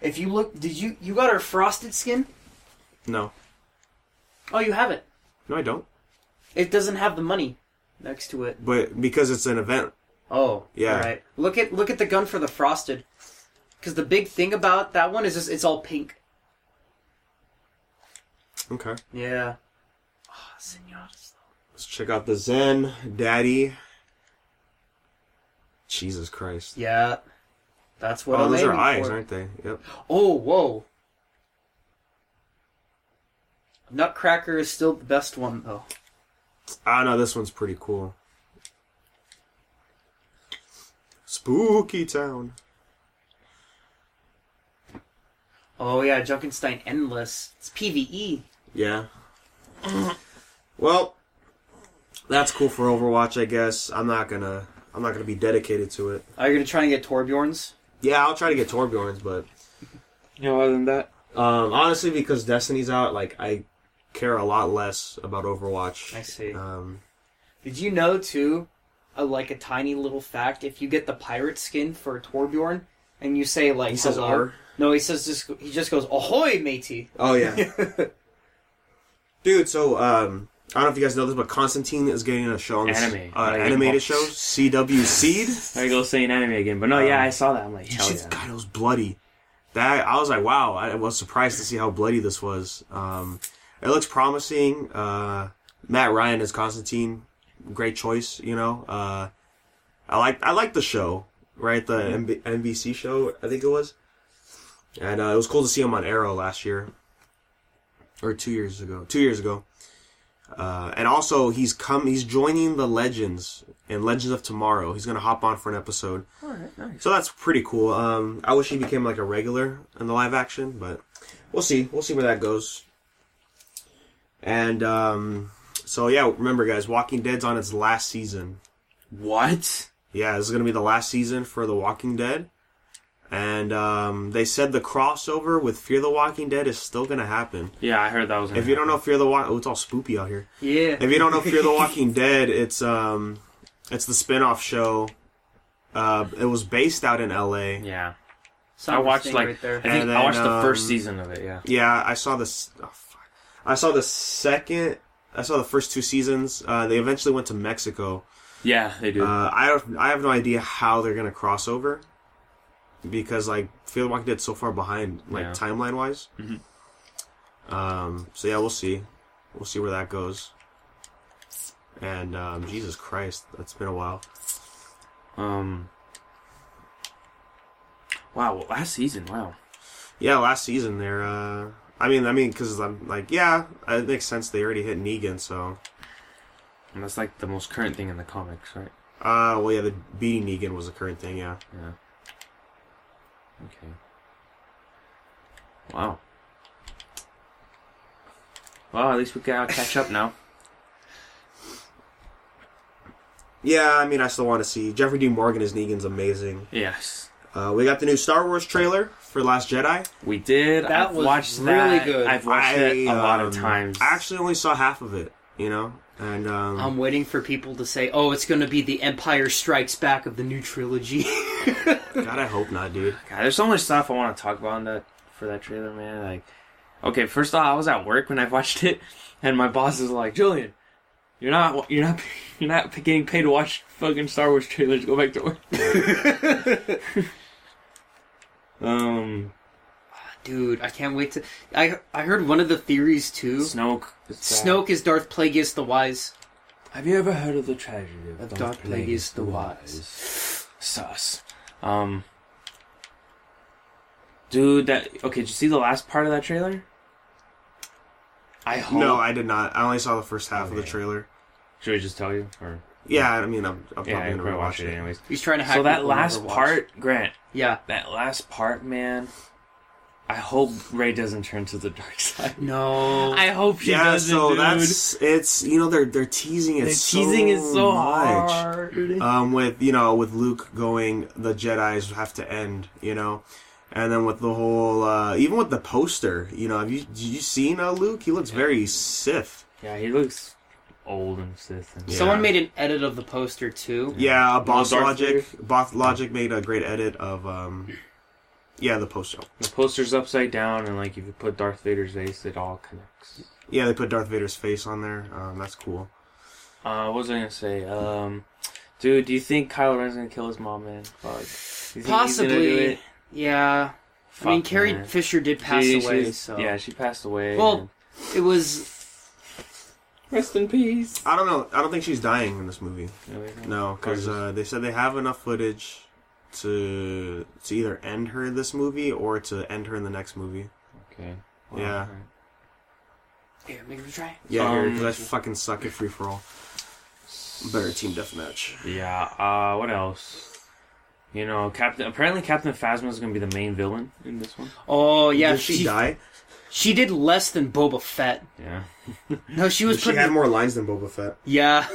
If you look... You got her frosted skin? No. Oh, you have it. No, I don't. It doesn't have the money next to it. But because it's an event. Oh, yeah. All right. Look at the gun for the frosted. Because the big thing about that one is just it's all pink. Okay. Yeah. Oh, Zenyatta's though. Let's check out the Zen Daddy. Jesus Christ. Yeah. That's what I'm those are aiming eyes, for. aren't they? Yep. Oh, whoa. Nutcracker is still the best one, though. Ah, no, this one's pretty cool. Spooky Town. Oh, yeah, Junkenstein Endless. It's PvE. Yeah. Well, that's cool for Overwatch, I guess. I'm not gonna be dedicated to it. Are you going to try and get Torbjorn's? Yeah, I'll try to get Torbjorn's, but Other than that, honestly, because Destiny's out, like I care a lot less about Overwatch. I see. Um, Did you know, too, like a tiny little fact, if you get the pirate skin for Torbjorn, and you say, like, he says hello, R. No, he just goes, ahoy, matey. Oh yeah, dude. So I don't know if you guys know this, but Constantine is getting a show on this animated show, CW Seed. There you go saying anime again, but no, yeah, I saw that. I'm like, hell yeah. God, it was bloody. That I was like, wow. I was surprised to see how bloody this was. It looks promising. Matt Ryan as Constantine, great choice. You know, I like the show, right? The NBC show, I think it was, and it was cool to see him on Arrow last year, or 2 years ago. 2 years ago. And also, he's joining the Legends in Legends of Tomorrow. He's going to hop on for an episode. All right, nice. So that's pretty cool. I wish he became like a regular in the live action, but we'll see. We'll see where that goes. And so yeah, remember guys, Walking Dead's on its last season. What? Yeah, this is going to be the last season for The Walking Dead. And they said the crossover with Fear the Walking Dead is still going to happen. Yeah, I heard that was. If you don't know Fear the Walking, it's all spoopy out here. Yeah. If you don't know Fear the Walking Dead, it's the spin-off show. It was based out in L.A. Yeah. Summer I watched thing like right there. I think And I watched then, the first season of it. Yeah. Yeah, I saw this. Oh, fuck. I saw the first 2 seasons. They eventually went to Mexico. Yeah, they do. I have no idea how they're gonna cross over. Because like Fear the Walking Dead's so far behind, like timeline wise. Mm-hmm. So yeah, we'll see. We'll see where that goes. And Jesus Christ, that's been a while. Wow, last season. Wow. Yeah, last season there. I mean, because I'm like, yeah, it makes sense. They already hit Negan, so. And that's like the most current thing in the comics, right? Well, yeah, the beating Negan was the current thing, yeah. Yeah. Okay. Wow. Well, at least we gotta catch up now. Yeah, I mean, I still want to see Jeffrey Dean Morgan as Negan's amazing. Yes. We got the new Star Wars trailer for Last Jedi. We did. That was really good. I've watched it a lot of times. I actually only saw half of it, you know? And I'm waiting for people to say, "Oh, it's going to be the Empire Strikes Back of the new trilogy." God, I hope not, dude. God, there's so much stuff I want to talk about for that trailer, man. Like, okay, first off, I was at work when I watched it, and my boss is like, "Julian, you're not getting paid to watch fucking Star Wars trailers. Go back to work." Dude, I can't wait to. I heard one of the theories too. Snoke is Darth Plagueis the Wise. Have you ever heard of the tragedy of Darth Plagueis the Wise? Sus. Dude, did you see the last part of that trailer? I hope. No, I did not. I only saw the first half of the trailer. Should we just tell you? Or yeah, I mean, I'm probably yeah, gonna watch it it anyways. He's trying to hack. So that people last who never part, watched. Grant. Yeah. That last part, man. I hope Rey doesn't turn to the dark side. No. I hope she doesn't, so dude. it's they're teasing it. They're teasing it so much. hard. With Luke going, the Jedis have to end, you know. And then with the whole, even with the poster, you know, did you seen Luke? He looks very Sith. Yeah, he looks old and Sith. And Someone made an edit of the poster too. Yeah, Boss Logic made a great edit of, the poster. The poster's upside down, and like if you put Darth Vader's face, it all connects. Yeah, they put Darth Vader's face on there. That's cool. What was I gonna say? Dude, do you think Kylo Ren's gonna kill his mom, man? Fuck. You think Possibly. he's gonna do it? Yeah. Fuck, I mean, Carrie man. Fisher did pass away, so. Yeah, she passed away. Well, it was. Rest in peace. I don't know. I don't think she's dying in this movie. Really? No, because they said they have enough footage to either end her in this movie or to end her in the next movie. Okay. Well, yeah. Here, make her try. Yeah, because I fucking suck at free for all. Better team deathmatch. Yeah. What else? You know, apparently Captain Phasma is going to be the main villain in this one. Oh yeah, Did she die? She did less than Boba Fett. Yeah. No, she was. She had more lines than Boba Fett. Yeah.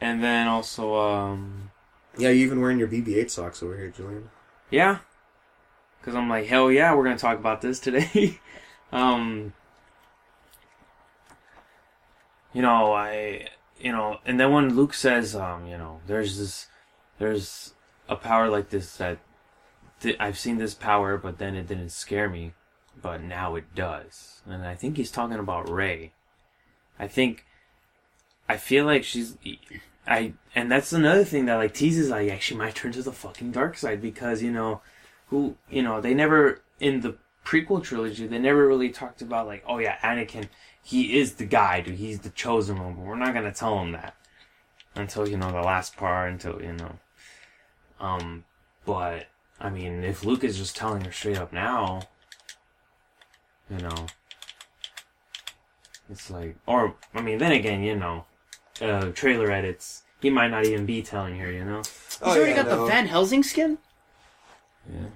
And then also, Yeah, you even wearing your BB-8 socks over here, Julian. yeah. Because I'm like, hell yeah, we're going to talk about this today. And then when Luke says, there's a power like this that I've seen this power, but then it didn't scare me, but now it does. And I think he's talking about Rey. I feel like and that's another thing that like teases like she might turn to the fucking dark side because they never in the prequel trilogy they never really talked about like, oh yeah, Anakin, he is the guy, dude, he's the chosen one, but we're not gonna tell him that until the last part, but I mean if Luke is just telling her straight up now, It's like, or I mean, then again, you know, trailer edits. He might not even be telling her, you know. He's already got the Van Helsing skin. Yeah.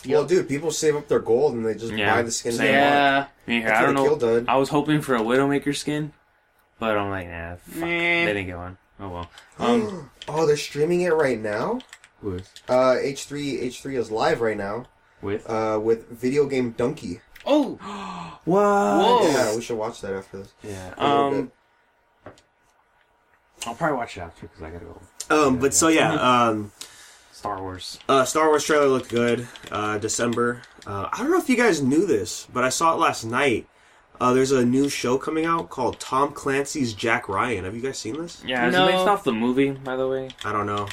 Well, dude, people save up their gold and they just buy the skins they want. I don't know. I was hoping for a Widowmaker skin, but I'm like, nah, fuck. They didn't get one. Oh well. Oh, they're streaming it right now. Who is? H3 is live right now With Video Game Donkey. Oh, what? Whoa! Yeah, we should watch that after this. Yeah. I'll probably watch it after because I gotta go. But so yeah, Star Wars. Star Wars trailer looked good. December. I don't know if you guys knew this, but I saw it last night. There's a new show coming out called Tom Clancy's Jack Ryan. Have you guys seen this? Yeah, is it based off the movie, by the way? I don't know.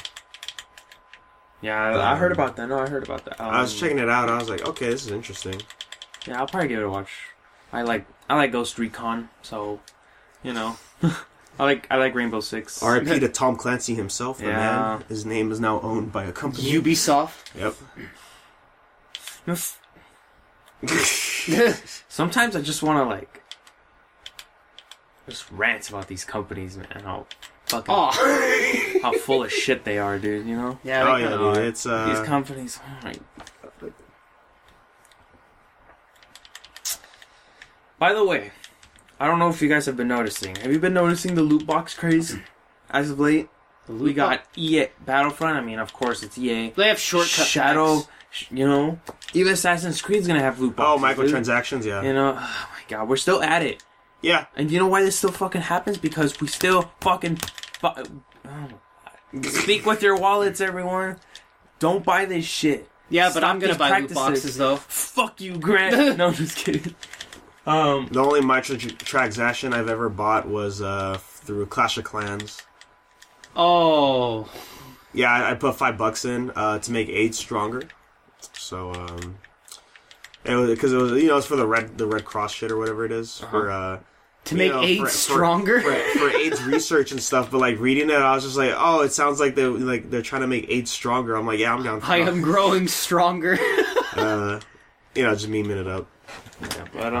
Yeah, I heard about that. No, I heard about that. I was checking it out. I was like, okay, this is interesting. Yeah, I'll probably give it a watch. I like Ghost Recon, so you know, I like Rainbow Six. R.I.P. to Tom Clancy himself. The man. His name is now owned by a company. Ubisoft. Yep. Sometimes I just want to just rant about these companies, man. How fucking how full of shit they are, dude. You know? Yeah. Dude. It's these companies. Oh my God. By the way, I don't know if you guys have been noticing. Have you been noticing the loot box craze as of late? We got EA Battlefront. I mean, of course, it's EA. They have shortcut Shadow. You know, even Assassin's Creed's gonna have loot boxes. Oh, microtransactions, yeah. You know, oh my God, we're still at it. Yeah. And you know why this still fucking happens? Because we still fucking speak with your wallets, everyone. Don't buy this shit. Yeah, but Stop I'm gonna these buy practices. loot boxes though. Fuck you, Grant. No, I'm just kidding. The only microtransaction I've ever bought was through Clash of Clans. Oh. Yeah, I put $5 in to make AIDS stronger. So, because it was it's for the Red Cross shit or whatever it is for to make AIDS stronger for AIDS research and stuff. But like reading it, I was just like, oh, it sounds like they're trying to make AIDS stronger. I'm like, yeah, I'm down. I am growing stronger. Just memeing it up. Yeah, but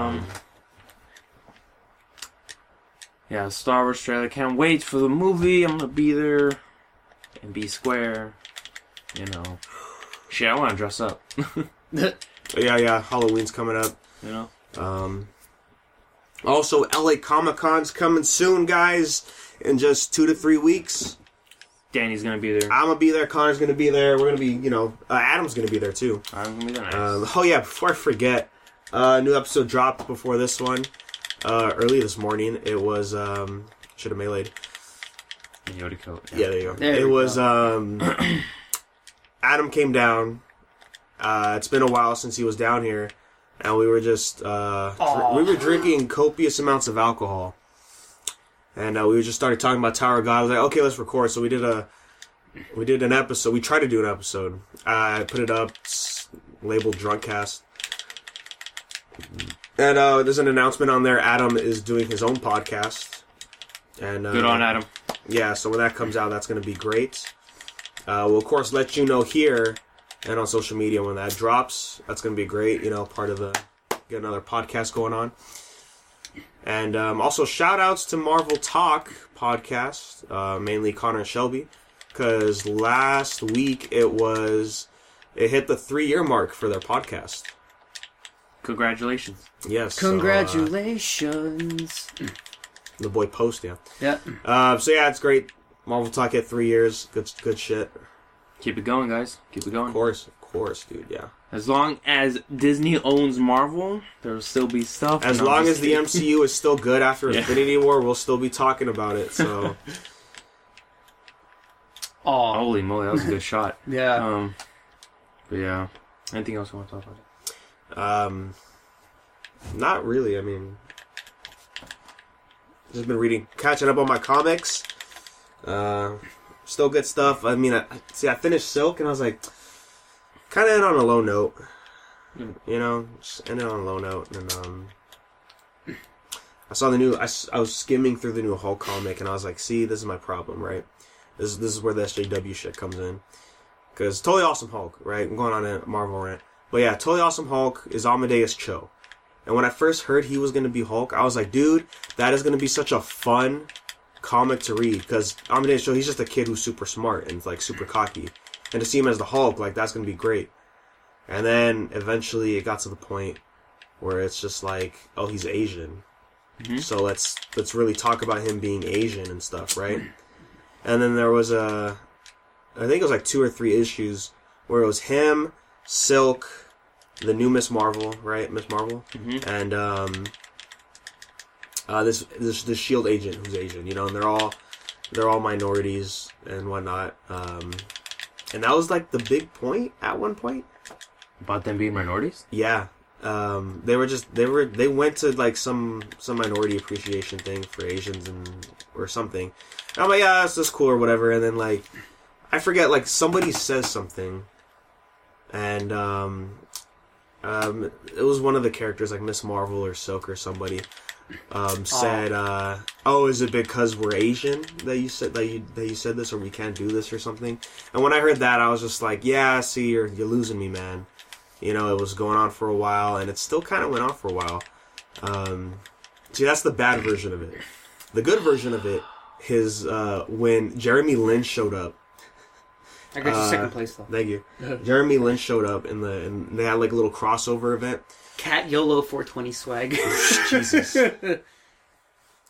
yeah, Star Wars trailer. Can't wait for the movie. I'm gonna be there and be square. You know, shit. I want to dress up. Yeah. Halloween's coming up. You know. Also, LA Comic-Con's coming soon, guys. In just 2 to 3 weeks. Danny's gonna be there. I'm gonna be there. Connor's gonna be there. We're gonna be, Adam's gonna be there too. I'm gonna be there. Nice. Oh yeah, before I forget, new episode dropped before this one. Early this morning. It was should have meleeed. Yoda coat. Yeah, there you go. It was Adam came down. It's been a while since he was down here, and we were just we were drinking copious amounts of alcohol, and we just started talking about Tower of God. I was like, okay, let's record. So we did an episode. We tried to do an episode. I put it up, labeled Drunkcast. And there's an announcement on there. Adam is doing his own podcast. And good on Adam. Yeah, so when that comes out, that's going to be great. We'll, of course, let you know here and on social media when that drops. That's going to be great, part of get another podcast going on. And also, shout-outs to Marvel Talk podcast, mainly Connor and Shelby, because last week it hit the 3-year mark for their podcast. Congratulations. Yes. Congratulations. The boy Post, yeah. Yeah. So yeah, it's great. Marvel Talk hit 3 years. Good shit. Keep it going, guys. Keep it going. Of course, dude, yeah. As long as Disney owns Marvel, there'll still be stuff. As long as the MCU is still good after Infinity War, we'll still be talking about it, so. Oh, holy moly, that was a good shot. Yeah. But yeah. Anything else you want to talk about? Not really. I mean, just been catching up on my comics. Still good stuff. I mean, I finished Silk and I was like, kind of ended on a low note. Just ended on a low note. And I saw the new. I was skimming through the new Hulk comic and I was like, see, this is my problem, right? This is where the SJW shit comes in. Because Totally Awesome Hulk, right? I'm going on a Marvel rant. But yeah, Totally Awesome Hulk is Amadeus Cho. And when I first heard he was going to be Hulk, I was like, dude, that is going to be such a fun comic to read. Because Amadeus Cho, he's just a kid who's super smart and like super cocky. And to see him as the Hulk, like, that's going to be great. And then eventually it got to the point where it's just like, oh, he's Asian. Mm-hmm. So let's really talk about him being Asian and stuff, right? And then there was I think it was like 2 or 3 issues where it was him, Silk, the new Miss Marvel, right? Miss Marvel, and this Shield agent who's Asian, you know, and they're all minorities and whatnot. And that was like the big point at one point about them being minorities. Yeah, they went to like some minority appreciation thing for Asians or something. And I'm like, yeah, that's just cool or whatever. And then like I forget, like somebody says something, and it was one of the characters, like Miss Marvel or Silk or somebody, said, "Oh, is it because we're Asian that you said this, or we can't do this or something?" And when I heard that, I was just like, "Yeah, see, you're losing me, man." You know, it was going on for a while, and it still kind of went on for a while. See, that's the bad version of it. The good version of it is when Jeremy Lin showed up. I got you second place though. Thank you. Jeremy Lin showed up and they had like a little crossover event. Cat YOLO 420 swag. Jesus.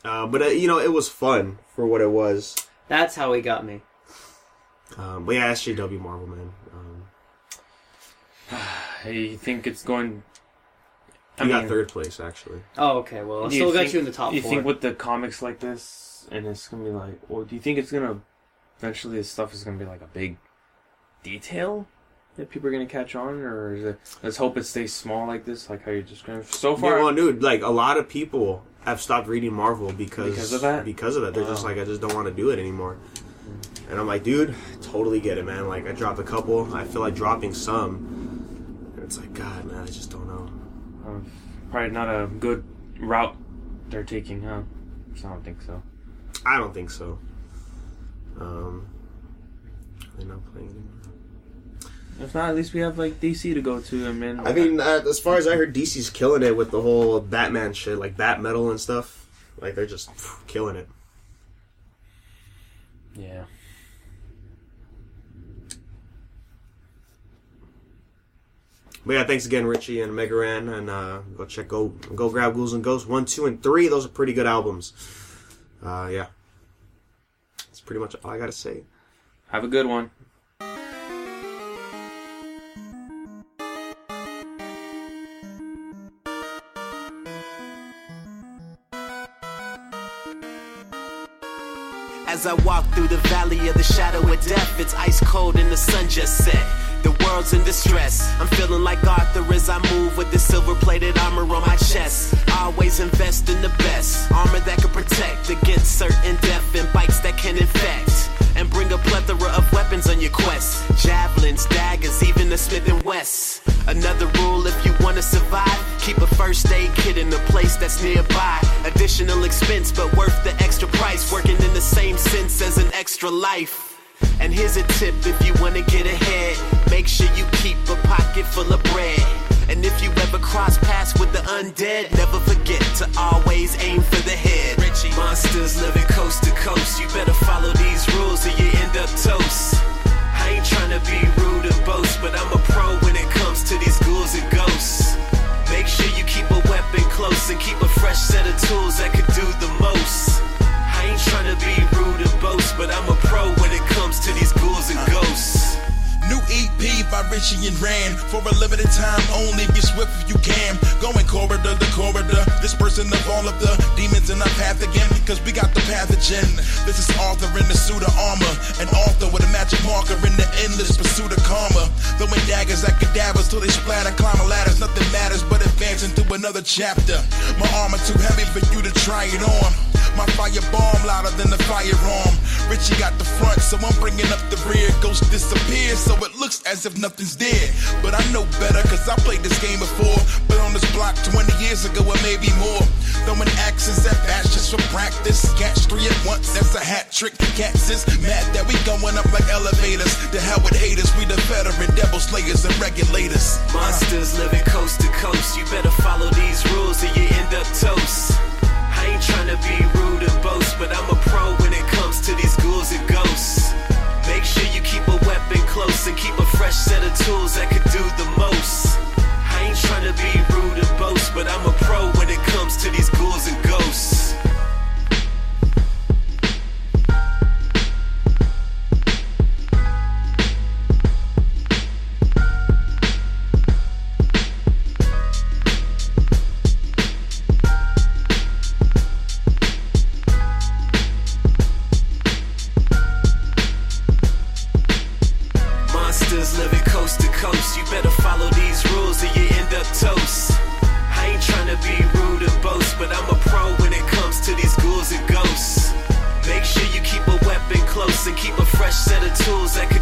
But you know, it was fun for what it was. That's how he got me. But yeah, SJW Marvel, man. You think it's going? I got 3rd place actually. Oh, okay. Well, I still got you in the top 4. You think with the comics like this, and it's gonna be like, or do you think it's gonna eventually this stuff is gonna be like a big detail that people are gonna catch on, or is it, let's hope it stays small like this, like how you're describing so far? Yeah, well, dude, like a lot of people have stopped reading Marvel because of that. They're just like, I just don't want to do it anymore. And I'm like, dude, totally get it, man. Like I dropped a couple, I feel like dropping some, and it's like, God, man, I just don't know. Probably not a good route they're taking, huh? I don't think so. I don't think so. They're not playing anymore. If not, at least we have like DC to go to. I mean, as far as I heard, DC's killing it with the whole Batman shit, like Bat Metal and stuff. Like they're just killing it. Yeah. But yeah, thanks again, Richie and Megaran, and go grab Ghouls and Ghosts 1, 2, and 3. Those are pretty good albums. Yeah, that's pretty much all I gotta say. Have a good one. As I walk through the valley of the shadow of death, it's ice cold and the sun just set. The world's in distress. I'm feeling like Arthur as I move with the silver-plated armor on my chest. Always invest in the best armor that can protect against certain death and bites that can infect. And bring a plethora of weapons on your quest. Javelins, daggers, even the Smith & Wesson. Another rule if you want to survive, keep a first aid kit in a place that's nearby. Additional expense but worth the extra price. Working in the same sense as an extra life. And here's a tip if you want to get ahead. Make sure you keep a pocket full of bread. And if you ever cross paths with the undead, never forget to always aim for the head. Richie. Monsters living coast to coast. You better follow these rules or you end up toast. I ain't trying to be rude or boast, but I'm a pro when it comes to these ghouls and ghosts. Make sure you keep a weapon close and keep a fresh set of tools that could do the most. I ain't trying to be rude or boast, but I'm a pro when it comes to these ghouls and ghosts. New EP by Richie and Rand. For a limited time only, be swift if you can. Going corridor to corridor, dispersing of all of the demons in our path again. Cause we got the pathogen. This is Arthur in the suit of armor. An author with a magic marker in the endless pursuit of karma. Throwing daggers at cadavers till they splatter. Climbing ladders, nothing matters but advancing through another chapter. My armor too heavy for you to try it on. My fire bomb louder than the firearm. Richie got the front, so I'm bringing up the rear. Ghost disappears, so it looks as if nothing's dead. But I know better, cause I played this game before. But on this block 20 years ago, or maybe more. Throwing axes at bats just for practice. Catch 3 at once, that's a hat trick. Cats is mad that we going up like elevators. The hell with haters, we the veteran devil slayers and regulators. Monsters living coast to coast. You better follow these rules tools that could